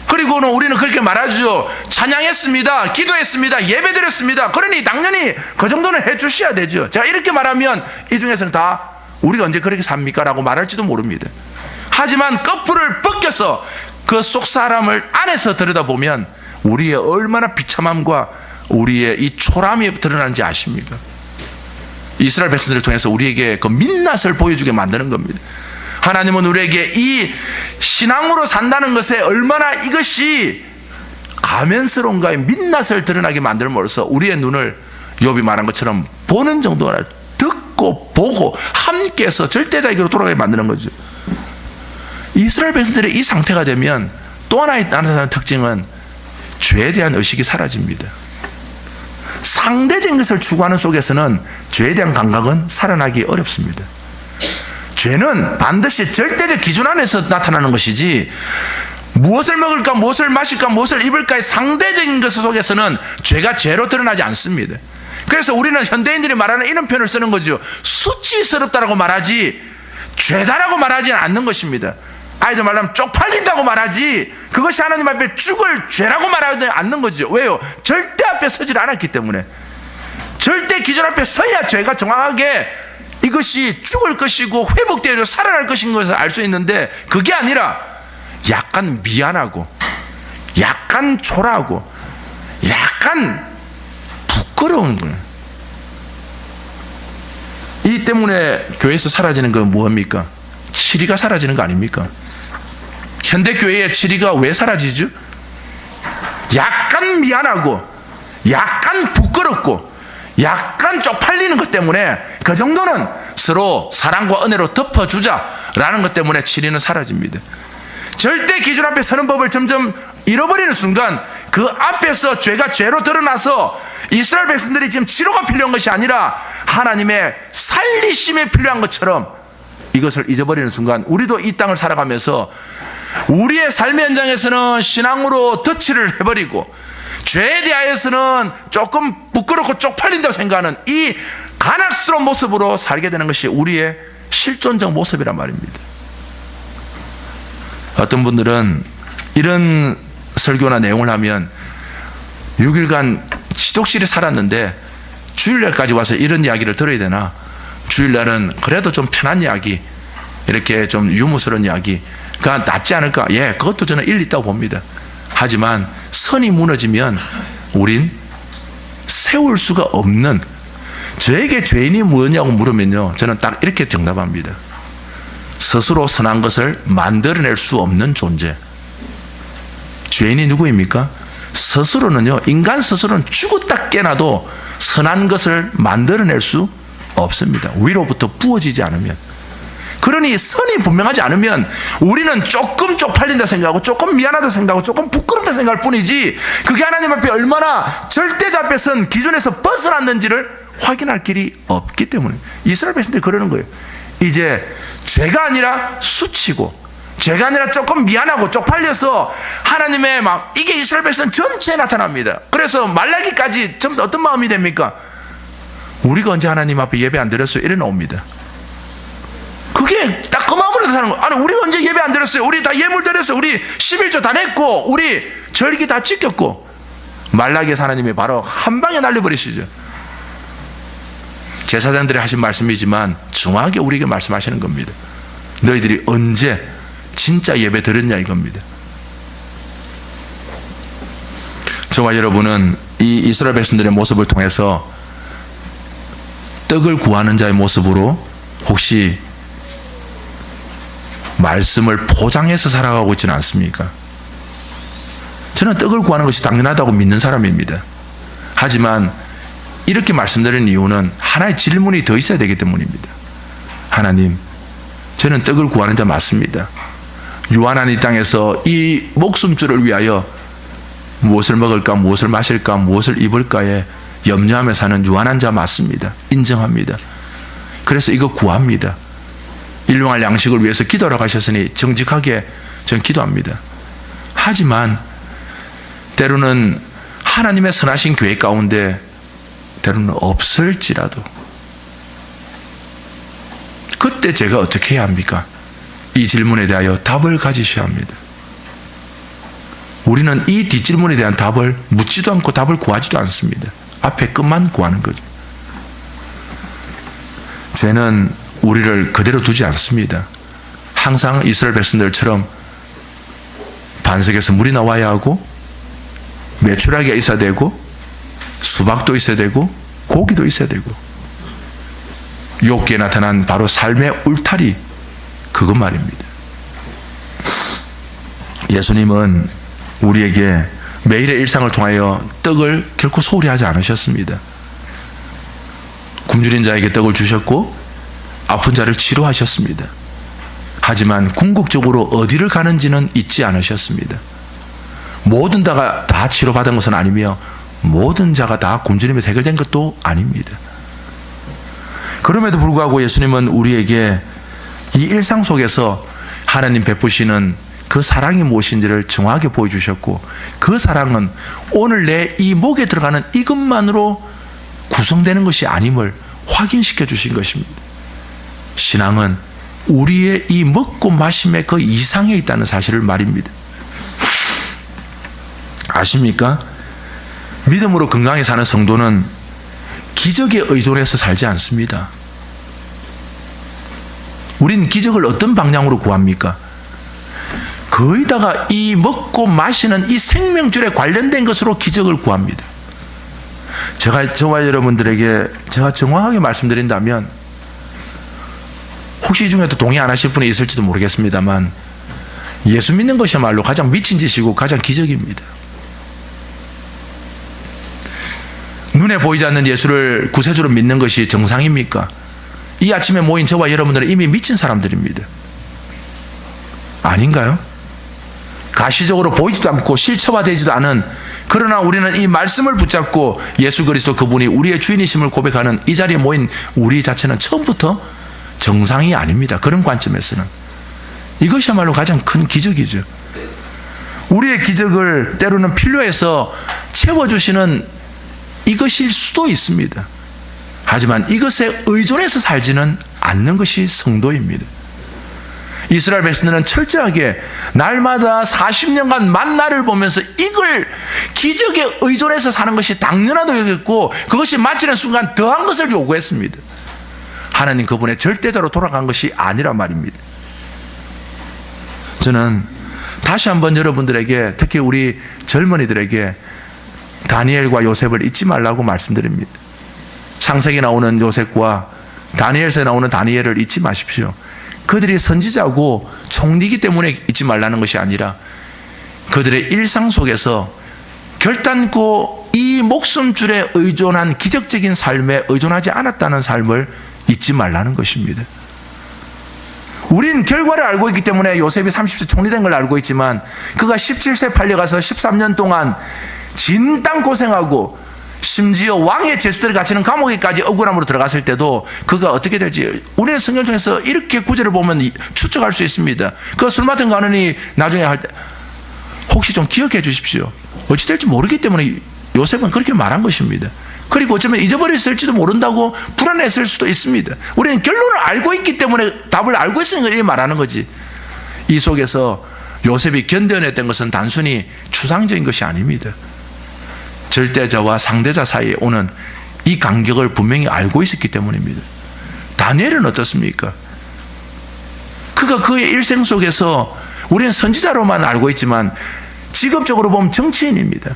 그리고는 우리는 그렇게 말하죠. 찬양했습니다, 기도했습니다, 예배드렸습니다. 그러니 당연히 그 정도는 해주셔야 되죠. 제가 이렇게 말하면 이 중에서는 다 우리가 언제 그렇게 삽니까? 라고 말할지도 모릅니다. 하지만 거풀을 벗겨서 그 속 사람을 안에서 들여다보면 우리의 얼마나 비참함과 우리의 이 초라함이 드러나는지 아십니까? 이스라엘 백성들을 통해서 우리에게 그 민낯을 보여주게 만드는 겁니다. 하나님은 우리에게 이 신앙으로 산다는 것에 얼마나 이것이 가면스러운가의 민낯을 드러나게 만들므로써 우리의 눈을 욥이 말한 것처럼 보는 정도가 아니라 듣고 보고 함께해서 절대자에게로 돌아가게 만드는 거죠. 이스라엘 백성들의 이 상태가 되면 또 하나 나타나는 특징은 죄에 대한 의식이 사라집니다. 상대적인 것을 추구하는 속에서는 죄에 대한 감각은 살아나기 어렵습니다. 죄는 반드시 절대적 기준 안에서 나타나는 것이지, 무엇을 먹을까, 무엇을 마실까, 무엇을 입을까의 상대적인 것 속에서는 죄가 죄로 드러나지 않습니다. 그래서 우리는 현대인들이 말하는 이런 표현을 쓰는 거죠. 수치스럽다라고 말하지 죄다라고 말하지 않는 것입니다. 아이들 말하면 쪽팔린다고 말하지 그것이 하나님 앞에 죽을 죄라고 말하지 않는 거죠. 왜요? 절대 앞에 서질 않았기 때문에. 절대 기준 앞에 서야 죄가 정확하게 이것이 죽을 것이고 회복되어 살아날 것인 것을 알 수 있는데, 그게 아니라 약간 미안하고 약간 초라하고 약간 부끄러운 거예요. 이 때문에 교회에서 사라지는 건 뭐합니까? 치리가 사라지는 거 아닙니까? 현대교회의 치리가 왜 사라지죠? 약간 미안하고 약간 부끄럽고 약간 쪽팔리는 것 때문에, 그 정도는 서로 사랑과 은혜로 덮어주자라는 것 때문에 치리는 사라집니다. 절대 기준 앞에 서는 법을 점점 잃어버리는 순간, 그 앞에서 죄가 죄로 드러나서 이스라엘 백성들이 지금 치료가 필요한 것이 아니라 하나님의 살리심이 필요한 것처럼 이것을 잊어버리는 순간, 우리도 이 땅을 살아가면서 우리의 삶의 현장에서는 신앙으로 덧칠을 해버리고 죄에 대하여서는 조금 부끄럽고 쪽팔린다고 생각하는 이 간악스러운 모습으로 살게 되는 것이 우리의 실존적 모습이란 말입니다. 어떤 분들은 이런 설교나 내용을 하면 6일간 지독실에 살았는데 주일날까지 와서 이런 이야기를 들어야 되나? 주일날은 그래도 좀 편한 이야기, 이렇게 좀 유머스러운 이야기가 낫지 않을까? 예, 그것도 저는 일리 있다고 봅니다. 하지만 선이 무너지면 우린 세울 수가 없는, 저에게 죄인이 뭐냐고 물으면요, 저는 딱 이렇게 정답합니다. 스스로 선한 것을 만들어낼 수 없는 존재. 죄인이 누구입니까? 스스로는요, 인간 스스로는 죽었다 깨나도 선한 것을 만들어낼 수 없습니다. 위로부터 부어지지 않으면. 그러니 선이 분명하지 않으면 우리는 조금 쪽팔린다 생각하고 조금 미안하다 생각하고 조금 부끄럽다 생각할 뿐이지, 그게 하나님 앞에 얼마나 절대자 앞에 선 기준에서 벗어났는지를 확인할 길이 없기 때문에 이스라엘 백성들이 그러는 거예요. 이제 죄가 아니라 수치고 죄가 아니라 조금 미안하고 쪽팔려서 하나님의 막, 이게 이스라엘 백성 전체에 나타납니다. 그래서 말라기까지 전부 어떤 마음이 됩니까? 우리가 언제 하나님 앞에 예배 안 드렸어요? 이래 나옵니다. 그게 딱 그 마음으로 사는 거예요. 아니, 우리가 언제 예배 안 드렸어요? 우리 다 예물 드렸어요. 우리 11조 다 냈고 우리 절기 다 지켰고. 말라기에서 하나님이 바로 한 방에 날려버리시죠. 제사장들이 하신 말씀이지만 정확하게 우리에게 말씀하시는 겁니다. 너희들이 언제 진짜 예배 드렸냐 이겁니다. 저와 여러분은 이 이스라엘 백성들의 모습을 통해서 떡을 구하는 자의 모습으로 혹시 말씀을 포장해서 살아가고 있지는 않습니까? 저는 떡을 구하는 것이 당연하다고 믿는 사람입니다. 하지만 이렇게 말씀드리는 이유는 하나의 질문이 더 있어야 되기 때문입니다. 하나님, 저는 떡을 구하는 자 맞습니다. 유한한 이 땅에서 이 목숨줄을 위하여 무엇을 먹을까, 무엇을 마실까, 무엇을 입을까에 염려하며 사는 유한한 자 맞습니다. 인정합니다. 그래서 이거 구합니다. 일용할 양식을 위해서 기도하러 가셨으니 정직하게 전 기도합니다. 하지만 때로는 하나님의 선하신 계획 가운데 때로는 없을지라도 그때 제가 어떻게 해야 합니까? 이 질문에 대하여 답을 가지셔야 합니다. 우리는 이 뒷질문에 대한 답을 묻지도 않고 답을 구하지도 않습니다. 앞에 끝만 구하는 거죠. 죄는 우리를 그대로 두지 않습니다. 항상 이스라엘 백성들처럼 반석에서 물이 나와야 하고 메추라기가 있어야 되고 수박도 있어야 되고 고기도 있어야 되고, 욥기에 나타난 바로 삶의 울타리, 그것 말입니다. 예수님은 우리에게 매일의 일상을 통하여 떡을 결코 소홀히 하지 않으셨습니다. 굶주린 자에게 떡을 주셨고 아픈 자를 치료하셨습니다. 하지만 궁극적으로 어디를 가는지는 잊지 않으셨습니다. 모든 자가 다 치료받은 것은 아니며 모든 자가 다 굶주림에 해결된 것도 아닙니다. 그럼에도 불구하고 예수님은 우리에게 이 일상 속에서 하나님 베푸시는 그 사랑이 무엇인지를 정확하게 보여주셨고, 그 사랑은 오늘 내 이 목에 들어가는 이것만으로 구성되는 것이 아님을 확인시켜 주신 것입니다. 신앙은 우리의 이 먹고 마심의 그 이상에 있다는 사실을 말입니다. 아십니까? 믿음으로 건강히 사는 성도는 기적에 의존해서 살지 않습니다. 우린 기적을 어떤 방향으로 구합니까? 그 거의다가 이 먹고 마시는 이 생명줄에 관련된 것으로 기적을 구합니다. 저와 여러분들에게 제가 정확하게 말씀드린다면, 혹시 이 중에도 동의 안 하실 분이 있을지도 모르겠습니다만, 예수 믿는 것이야말로 가장 미친 짓이고 가장 기적입니다. 눈에 보이지 않는 예수를 구세주로 믿는 것이 정상입니까? 이 아침에 모인 저와 여러분들은 이미 미친 사람들입니다. 아닌가요? 가시적으로 보이지도 않고 실체화되지도 않은, 그러나 우리는 이 말씀을 붙잡고 예수 그리스도 그분이 우리의 주인이심을 고백하는 이 자리에 모인 우리 자체는 처음부터 정상이 아닙니다. 그런 관점에서는 이것이야말로 가장 큰 기적이죠. 우리의 기적을 때로는 필요해서 채워주시는 이것일 수도 있습니다. 하지만 이것에 의존해서 살지는 않는 것이 성도입니다. 이스라엘 백성들은 철저하게 날마다 40년간 만나를 보면서 이걸 기적에 의존해서 사는 것이 당연하다고 여겼고, 그것이 마치는 순간 더한 것을 요구했습니다. 하나님 그분의 절대자로 돌아간 것이 아니란 말입니다. 저는 다시 한번 여러분들에게, 특히 우리 젊은이들에게 다니엘과 요셉을 잊지 말라고 말씀드립니다. 창세기 나오는 요셉과 다니엘서에 나오는 다니엘을 잊지 마십시오. 그들이 선지자고 총리이기 때문에 잊지 말라는 것이 아니라, 그들의 일상 속에서 결단코 이 목숨줄에 의존한 기적적인 삶에 의존하지 않았다는 삶을 잊지 말라는 것입니다. 우린 결과를 알고 있기 때문에 요셉이 30세 총리된 걸 알고 있지만, 그가 17세 팔려가서 13년 동안 진땀 고생하고 심지어 왕의 제수들이 갇히는 감옥에까지 억울함으로 들어갔을 때도 그가 어떻게 될지 우리는 성경 중에서 이렇게 구절을 보면 추측할 수 있습니다. 그 술 맡은 가느니 나중에 할 때 혹시 좀 기억해 주십시오. 어찌 될지 모르기 때문에 요셉은 그렇게 말한 것입니다. 그리고 어쩌면 잊어버렸을지도 모른다고 불안했을 수도 있습니다. 우리는 결론을 알고 있기 때문에 답을 알고 있으니까 이렇게 말하는 거지. 이 속에서 요셉이 견뎌냈던 것은 단순히 추상적인 것이 아닙니다. 절대자와 상대자 사이에 오는 이 간격을 분명히 알고 있었기 때문입니다. 다니엘은 어떻습니까? 그가 그의 일생 속에서 우리는 선지자로만 알고 있지만 직업적으로 보면 정치인입니다.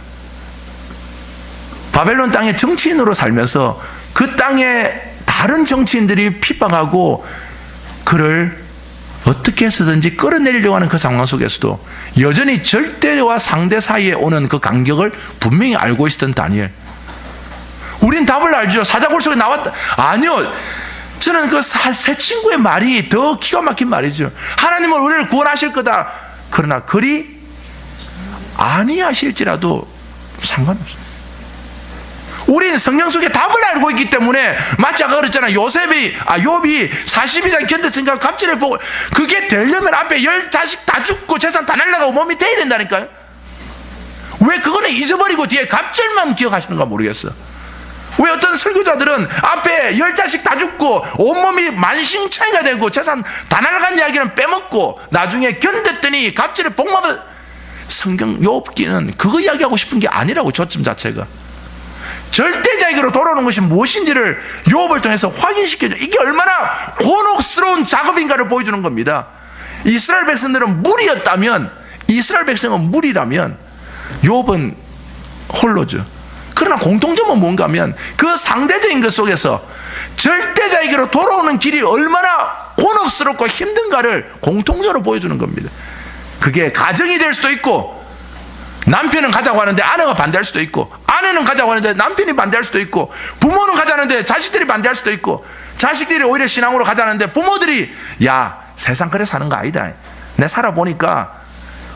바벨론 땅의 정치인으로 살면서 그 땅에 다른 정치인들이 핍박하고 그를 어떻게 해서든지 끌어내리려고 하는 그 상황 속에서도 여전히 절대와 상대 사이에 오는 그 간격을 분명히 알고 있었던 다니엘. 우린 답을 알죠. 사자굴 속에 나왔다. 아니요. 저는 그 새 친구의 말이 더 기가 막힌 말이죠. 하나님은 우리를 구원하실 거다. 그러나 그리 아니하실지라도 상관없어요. 우리는 성경 속에 답을 알고 있기 때문에, 마치 아까 그랬잖아. 욥이 40이상 견뎠으니까 갑질을 보고, 그게 되려면 앞에 10자식 다 죽고 재산 다 날라가고 몸이 돼야 된다니까요. 왜 그거는 잊어버리고 뒤에 갑질만 기억하시는가 모르겠어. 왜 어떤 설교자들은 앞에 10자식 다 죽고 온몸이 만신창이가 되고 재산 다 날아간 이야기는 빼먹고 나중에 견뎠더니 갑질을 복마받아. 성경 욥기는 그거 이야기하고 싶은 게 아니라고. 초점 자체가 절대자에게로 돌아오는 것이 무엇인지를 욥을 통해서 확인시켜줘. 이게 얼마나 곤혹스러운 작업인가를 보여주는 겁니다. 이스라엘 백성들은 무리였다면, 이스라엘 백성은 무리라면 욥은 홀로죠. 그러나 공통점은 뭔가 하면 그 상대적인 것 속에서 절대자에게로 돌아오는 길이 얼마나 곤혹스럽고 힘든가를 공통적으로 보여주는 겁니다. 그게 가정이 될 수도 있고, 남편은 가자고 하는데 아내가 반대할 수도 있고, 아내는 가자고 하는데 남편이 반대할 수도 있고, 부모는 가자는데 자식들이 반대할 수도 있고, 자식들이 오히려 신앙으로 가자는데 부모들이 야 세상 그래 사는 거 아니다. 내 살아보니까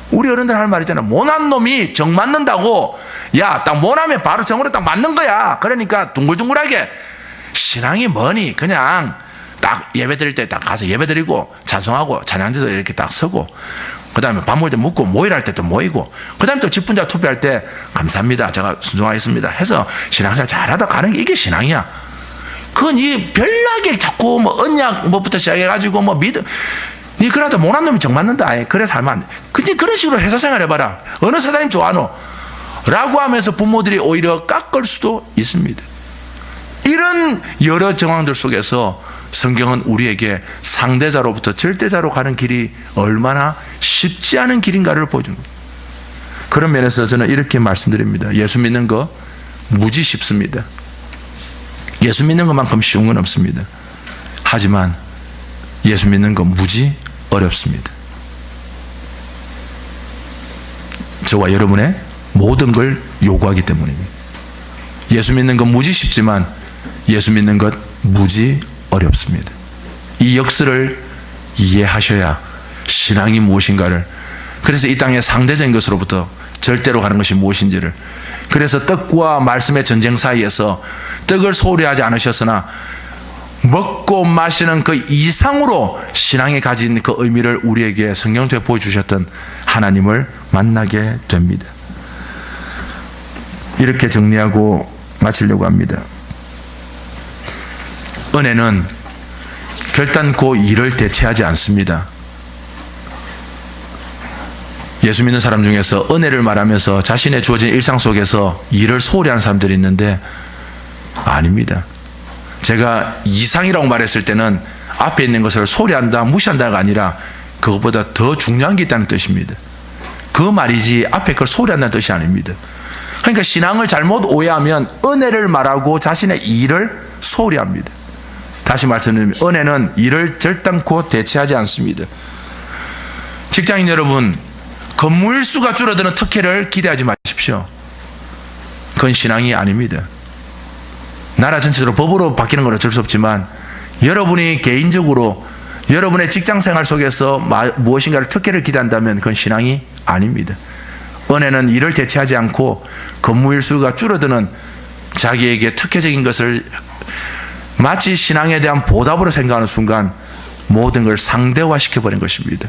우리 어른들 할 말 있잖아. 모난 놈이 정 맞는다고. 야 딱 모나면 바로 정으로 딱 맞는 거야. 그러니까 둥글둥글하게 신앙이 뭐니, 그냥 딱 예배 드릴 때 딱 가서 예배 드리고 찬송하고 찬양대도 이렇게 딱 서고, 그 다음에 밥 먹을 때 묵고 모이랄 때 또 모이고, 그 다음에 또 집분자 투표할 때 감사합니다, 제가 순종하겠습니다 해서 신앙생활 잘하다 가는 게 이게 신앙이야. 그건 이 별나게 자꾸 뭐 언약 뭐부터 시작해가지고 뭐 믿음, 니 그러다 못한 놈이 정 맞는다. 그래 살면 안 돼. 근데 그런 식으로 회사 생활 해봐라. 어느 사장님 좋아하노? 라고 하면서 부모들이 오히려 깎을 수도 있습니다. 이런 여러 정황들 속에서 성경은 우리에게 상대자로부터 절대자로 가는 길이 얼마나 쉽지 않은 길인가를 보여줍니다. 그런 면에서 저는 이렇게 말씀드립니다. 예수 믿는 거 무지 쉽습니다. 예수 믿는 것만큼 쉬운 건 없습니다. 하지만 예수 믿는 거 무지 어렵습니다. 저와 여러분의 모든 걸 요구하기 때문입니다. 예수 믿는 건 무지 쉽지만 예수 믿는 것 무지 어렵습니다. 이 역설을 이해하셔야 신앙이 무엇인가를, 그래서 이 땅의 상대적인 것으로부터 절대로 가는 것이 무엇인지를, 그래서 떡과 말씀의 전쟁 사이에서 떡을 소홀히 하지 않으셨으나 먹고 마시는 그 이상으로 신앙에 가진 그 의미를 우리에게 성경 통해 보여주셨던 하나님을 만나게 됩니다. 이렇게 정리하고 마치려고 합니다. 은혜는 결단코 일을 대체하지 않습니다. 예수 믿는 사람 중에서 은혜를 말하면서 자신의 주어진 일상 속에서 일을 소홀히 하는 사람들이 있는데 아닙니다. 제가 이상이라고 말했을 때는 앞에 있는 것을 소홀히 한다, 무시한다가 아니라 그것보다 더 중요한 게 있다는 뜻입니다. 그 말이지 앞에 걸 소홀히 한다는 뜻이 아닙니다. 그러니까 신앙을 잘못 오해하면 은혜를 말하고 자신의 일을 소홀히 합니다. 다시 말씀드리면 은혜는 일을 절단코 대체하지 않습니다. 직장인 여러분, 근무일 수가 줄어드는 특혜를 기대하지 마십시오. 그건 신앙이 아닙니다. 나라 전체적으로 법으로 바뀌는 건 어쩔 수 없지만 여러분이 개인적으로 여러분의 직장생활 속에서 무엇인가를 특혜를 기대한다면 그건 신앙이 아닙니다. 은혜는 일을 대체하지 않고 근무일 수가 줄어드는 자기에게 특혜적인 것을 마치 신앙에 대한 보답으로 생각하는 순간 모든 걸 상대화시켜버린 것입니다.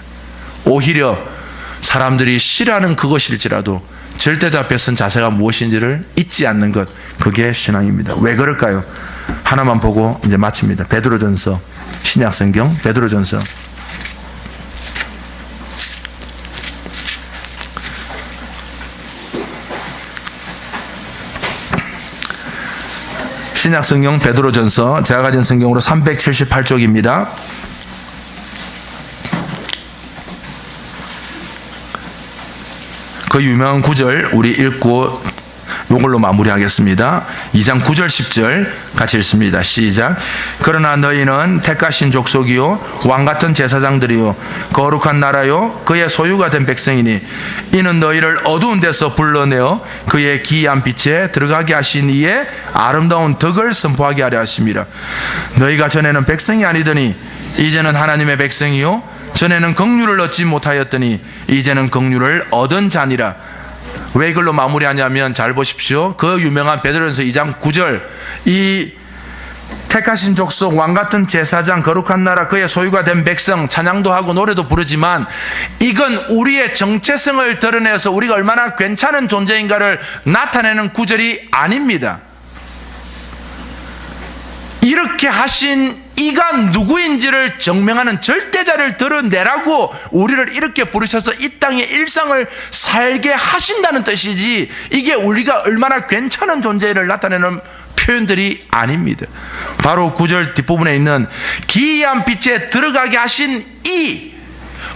오히려 사람들이 싫어하는 그것일지라도 절대자 앞에 선 자세가 무엇인지를 잊지 않는 것, 그게 신앙입니다. 왜 그럴까요? 하나만 보고 이제 마칩니다. 베드로전서, 신약성경 베드로전서 신약성경 베드로전서, 제가 가진 성경으로 378쪽입니다. 그 유명한 구절 우리 읽고 이걸로 마무리하겠습니다. 2장 9절 10절 같이 읽습니다. 시작. 그러나 너희는 택하신 족속이요 왕같은 제사장들이요 거룩한 나라요 그의 소유가 된 백성이니 이는 너희를 어두운 데서 불러내어 그의 기이한 빛에 들어가게 하신 이의 아름다운 덕을 선포하게 하려 하심이라. 너희가 전에는 백성이 아니더니 이제는 하나님의 백성이요 전에는 긍휼을 얻지 못하였더니 이제는 긍휼을 얻은 자니라. 왜 이걸로 마무리하냐면 잘 보십시오. 그 유명한 베드로전서 2장 9절, 이 택하신 족속, 왕같은 제사장, 거룩한 나라, 그의 소유가 된 백성, 찬양도 하고 노래도 부르지만 이건 우리의 정체성을 드러내서 우리가 얼마나 괜찮은 존재인가를 나타내는 구절이 아닙니다. 이렇게 하신 이가 누구인지를 증명하는 절대자를 드러내라고 우리를 이렇게 부르셔서 이 땅의 일상을 살게 하신다는 뜻이지, 이게 우리가 얼마나 괜찮은 존재를 나타내는 표현들이 아닙니다. 바로 9절 뒷부분에 있는 기이한 빛에 들어가게 하신 이,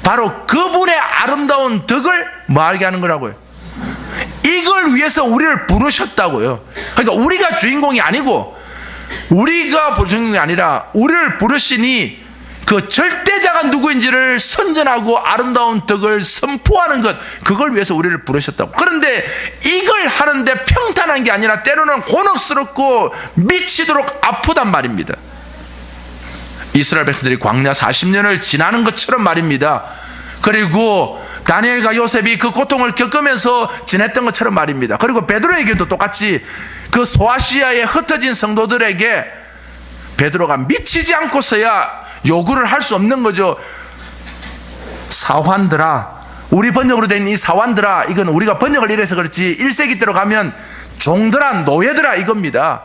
바로 그분의 아름다운 덕을 말하게 하는 거라고요. 이걸 위해서 우리를 부르셨다고요. 그러니까 우리가 주인공이 아니고, 우리가 부르신 게 아니라 우리를 부르시니 그 절대자가 누구인지를 선전하고 아름다운 덕을 선포하는 것, 그걸 위해서 우리를 부르셨다고. 그런데 이걸 하는데 평탄한 게 아니라 때로는 곤혹스럽고 미치도록 아프단 말입니다. 이스라엘 백성들이 광야 40년을 지나는 것처럼 말입니다. 그리고 다니엘과 요셉이 그 고통을 겪으면서 지냈던 것처럼 말입니다. 그리고 베드로에게도 똑같이 그 소아시아에 흩어진 성도들에게 베드로가 미치지 않고서야 요구를 할 수 없는 거죠. 사환들아, 우리 번역으로 된 이 사환들아, 이건 우리가 번역을 이래서 그렇지 1세기 때로 가면 종들아, 노예들아 이겁니다.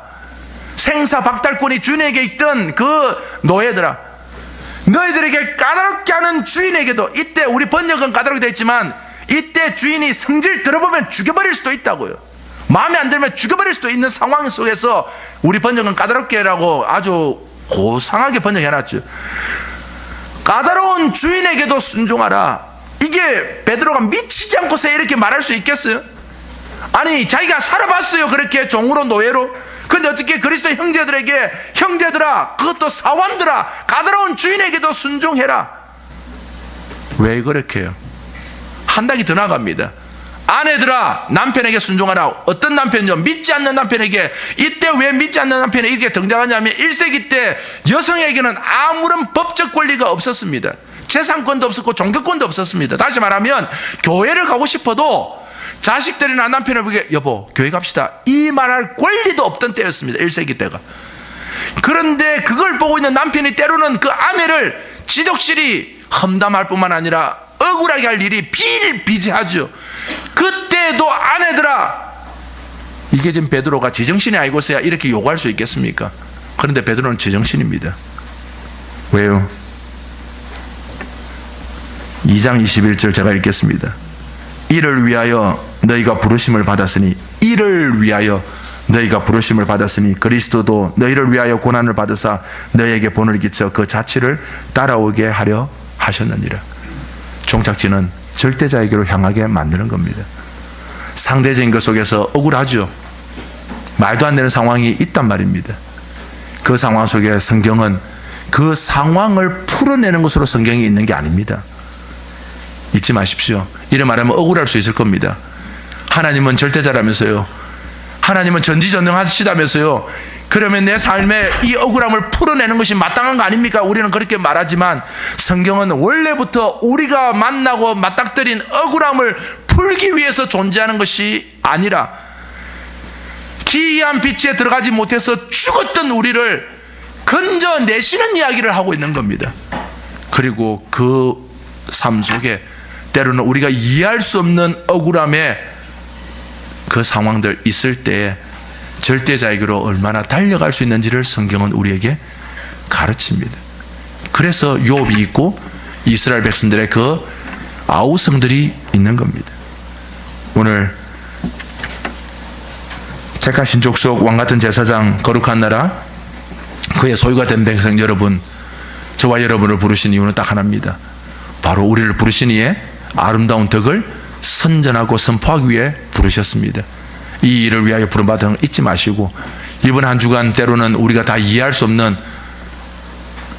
생사박탈권이 주인에게 있던 그 노예들아, 너희들에게 까다롭게 하는 주인에게도, 이때 우리 번역은 까다롭게 되어 있지만 이때 주인이 성질 들어보면 죽여버릴 수도 있다고요. 마음에 안 들면 죽여버릴 수도 있는 상황 속에서 우리 번역은 까다롭게라고 아주 고상하게 번역해놨죠. 까다로운 주인에게도 순종하라. 이게 베드로가 미치지 않고서 이렇게 말할 수 있겠어요? 아니, 자기가 살아봤어요. 그렇게 종으로 노예로. 근데 어떻게 그리스도 형제들에게, 형제들아, 그것도 사원들아, 까다로운 주인에게도 순종해라. 왜 그렇게 해요? 한 단계 더 나갑니다. 아내들아, 남편에게 순종하라. 어떤 남편이요? 믿지 않는 남편에게. 이때 왜 믿지 않는 남편이 이렇게 등장하냐면 1세기 때 여성에게는 아무런 법적 권리가 없었습니다. 재산권도 없었고 종교권도 없었습니다. 다시 말하면 교회를 가고 싶어도 자식들이나 남편에게 여보 교회 갑시다 이 말할 권리도 없던 때였습니다. 1세기 때가. 그런데 그걸 보고 있는 남편이 때로는 그 아내를 지독실히 험담할 뿐만 아니라 억울하게 할 일이 비일비재하죠. 그때도 아내들아, 이게 지금 베드로가 제정신이 아니고서야 이렇게 요구할 수 있겠습니까? 그런데 베드로는 제정신입니다. 왜요? 2장 21절 제가 읽겠습니다. 이를 위하여 너희가 부르심을 받았으니, 이를 위하여 너희가 부르심을 받았으니 그리스도도 너희를 위하여 고난을 받으사 너희에게 본을 끼쳐 그 자취를 따라오게 하려 하셨느니라. 종착지는 절대자에게로 향하게 만드는 겁니다. 상대적인 것 속에서 억울하죠. 말도 안 되는 상황이 있단 말입니다. 그 상황 속에 성경은 그 상황을 풀어내는 것으로 성경이 있는 게 아닙니다. 잊지 마십시오. 이래 말하면 억울할 수 있을 겁니다. 하나님은 절대자라면서요. 하나님은 전지전능하시다면서요. 그러면 내 삶에 이 억울함을 풀어내는 것이 마땅한 거 아닙니까? 우리는 그렇게 말하지만 성경은 원래부터 우리가 만나고 맞닥뜨린 억울함을 풀기 위해서 존재하는 것이 아니라 기이한 빛에 들어가지 못해서 죽었던 우리를 건져내시는 이야기를 하고 있는 겁니다. 그리고 그 삶 속에 때로는 우리가 이해할 수 없는 억울함의 그 상황들 있을 때에 절대자에게로 얼마나 달려갈 수 있는지를 성경은 우리에게 가르칩니다. 그래서 욥이 있고 이스라엘 백성들의 그 아우성들이 있는 겁니다. 오늘 택하신 족속 왕같은 제사장 거룩한 나라 그의 소유가 된 백성 여러분, 저와 여러분을 부르신 이유는 딱 하나입니다. 바로 우리를 부르신 이의 아름다운 덕을 선전하고 선포하기 위해 부르셨습니다. 이 일을 위하여 부름받은 걸 잊지 마시고, 이번 한 주간 때로는 우리가 다 이해할 수 없는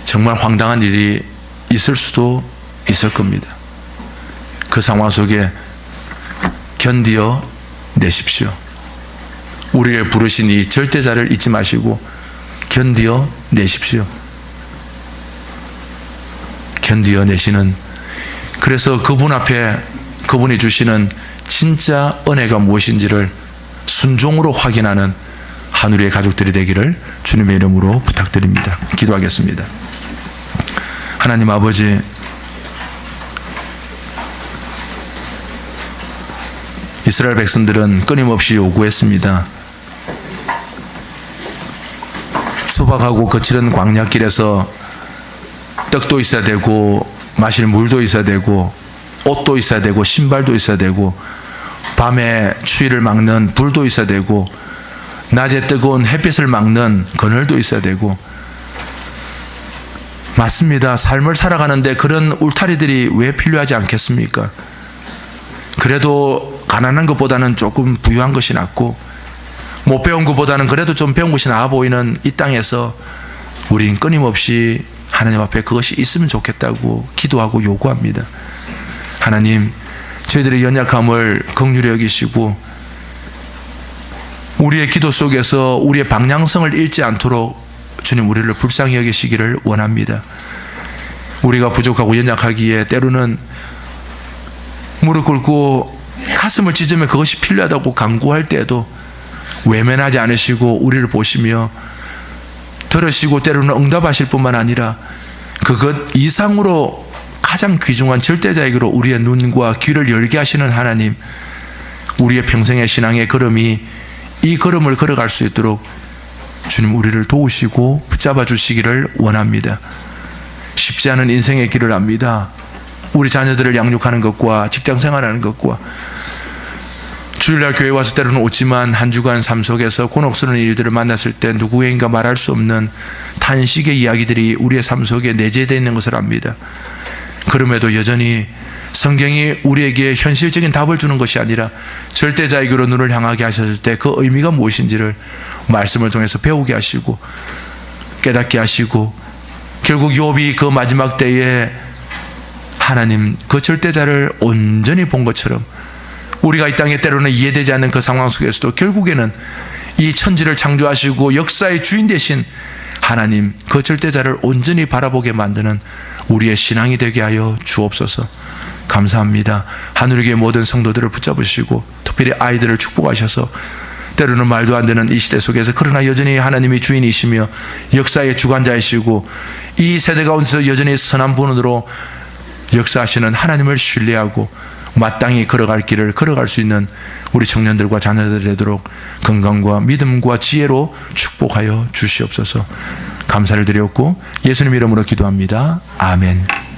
정말 황당한 일이 있을 수도 있을 겁니다. 그 상황 속에 견디어 내십시오. 우리를 부르신 이 절대자를 잊지 마시고 견디어 내십시오. 견디어 내시는, 그래서 그분 앞에 그분이 주시는 진짜 은혜가 무엇인지를 순종으로 확인하는 하늘의 가족들이 되기를 주님의 이름으로 부탁드립니다. 기도하겠습니다. 하나님 아버지, 이스라엘 백성들은 끊임없이 요구했습니다. 수박하고 거칠은 광야길에서 떡도 있어야 되고 마실 물도 있어야 되고 옷도 있어야 되고 신발도 있어야 되고 밤에 추위를 막는 불도 있어야 되고 낮에 뜨거운 햇빛을 막는 그늘도 있어야 되고, 맞습니다. 삶을 살아가는데 그런 울타리들이 왜 필요하지 않겠습니까? 그래도 가난한 것보다는 조금 부유한 것이 낫고 못 배운 것보다는 그래도 좀 배운 것이 나아 보이는 이 땅에서 우린 끊임없이 하나님 앞에 그것이 있으면 좋겠다고 기도하고 요구합니다. 하나님, 저희들의 연약함을 긍휼히 여기시고 우리의 기도 속에서 우리의 방향성을 잃지 않도록 주님 우리를 불쌍히 여기시기를 원합니다. 우리가 부족하고 연약하기에 때로는 무릎 꿇고 가슴을 찢으며 그것이 필요하다고 간구할 때에도 외면하지 않으시고 우리를 보시며 들으시고 때로는 응답하실 뿐만 아니라 그것 이상으로 가장 귀중한 절대자에게로 우리의 눈과 귀를 열게 하시는 하나님, 우리의 평생의 신앙의 걸음이 이 걸음을 걸어갈 수 있도록 주님 우리를 도우시고 붙잡아 주시기를 원합니다. 쉽지 않은 인생의 길을 압니다. 우리 자녀들을 양육하는 것과 직장 생활하는 것과 주일날 교회 와서 때로는 웃지만 한 주간 삶 속에서 곤혹스러운 일들을 만났을 때 누구에게인가 말할 수 없는 탄식의 이야기들이 우리의 삶 속에 내재되어 있는 것을 압니다. 그럼에도 여전히 성경이 우리에게 현실적인 답을 주는 것이 아니라 절대자에게로 눈을 향하게 하셨을 때 그 의미가 무엇인지를 말씀을 통해서 배우게 하시고 깨닫게 하시고, 결국 욥이 그 마지막 때에 하나님 그 절대자를 온전히 본 것처럼 우리가 이 땅에 때로는 이해되지 않는 그 상황 속에서도 결국에는 이 천지를 창조하시고 역사의 주인 되신 하나님 그 절대자를 온전히 바라보게 만드는 우리의 신앙이 되게 하여 주옵소서. 감사합니다. 하늘의 모든 성도들을 붙잡으시고 특별히 아이들을 축복하셔서 때로는 말도 안 되는 이 시대 속에서 그러나 여전히 하나님이 주인이시며 역사의 주관자이시고 이 세대 가운데서 여전히 선한 분으로 역사하시는 하나님을 신뢰하고 마땅히 걸어갈 길을 걸어갈 수 있는 우리 청년들과 자녀들이 되도록 건강과 믿음과 지혜로 축복하여 주시옵소서. 감사를 드렸고 예수님 이름으로 기도합니다. 아멘.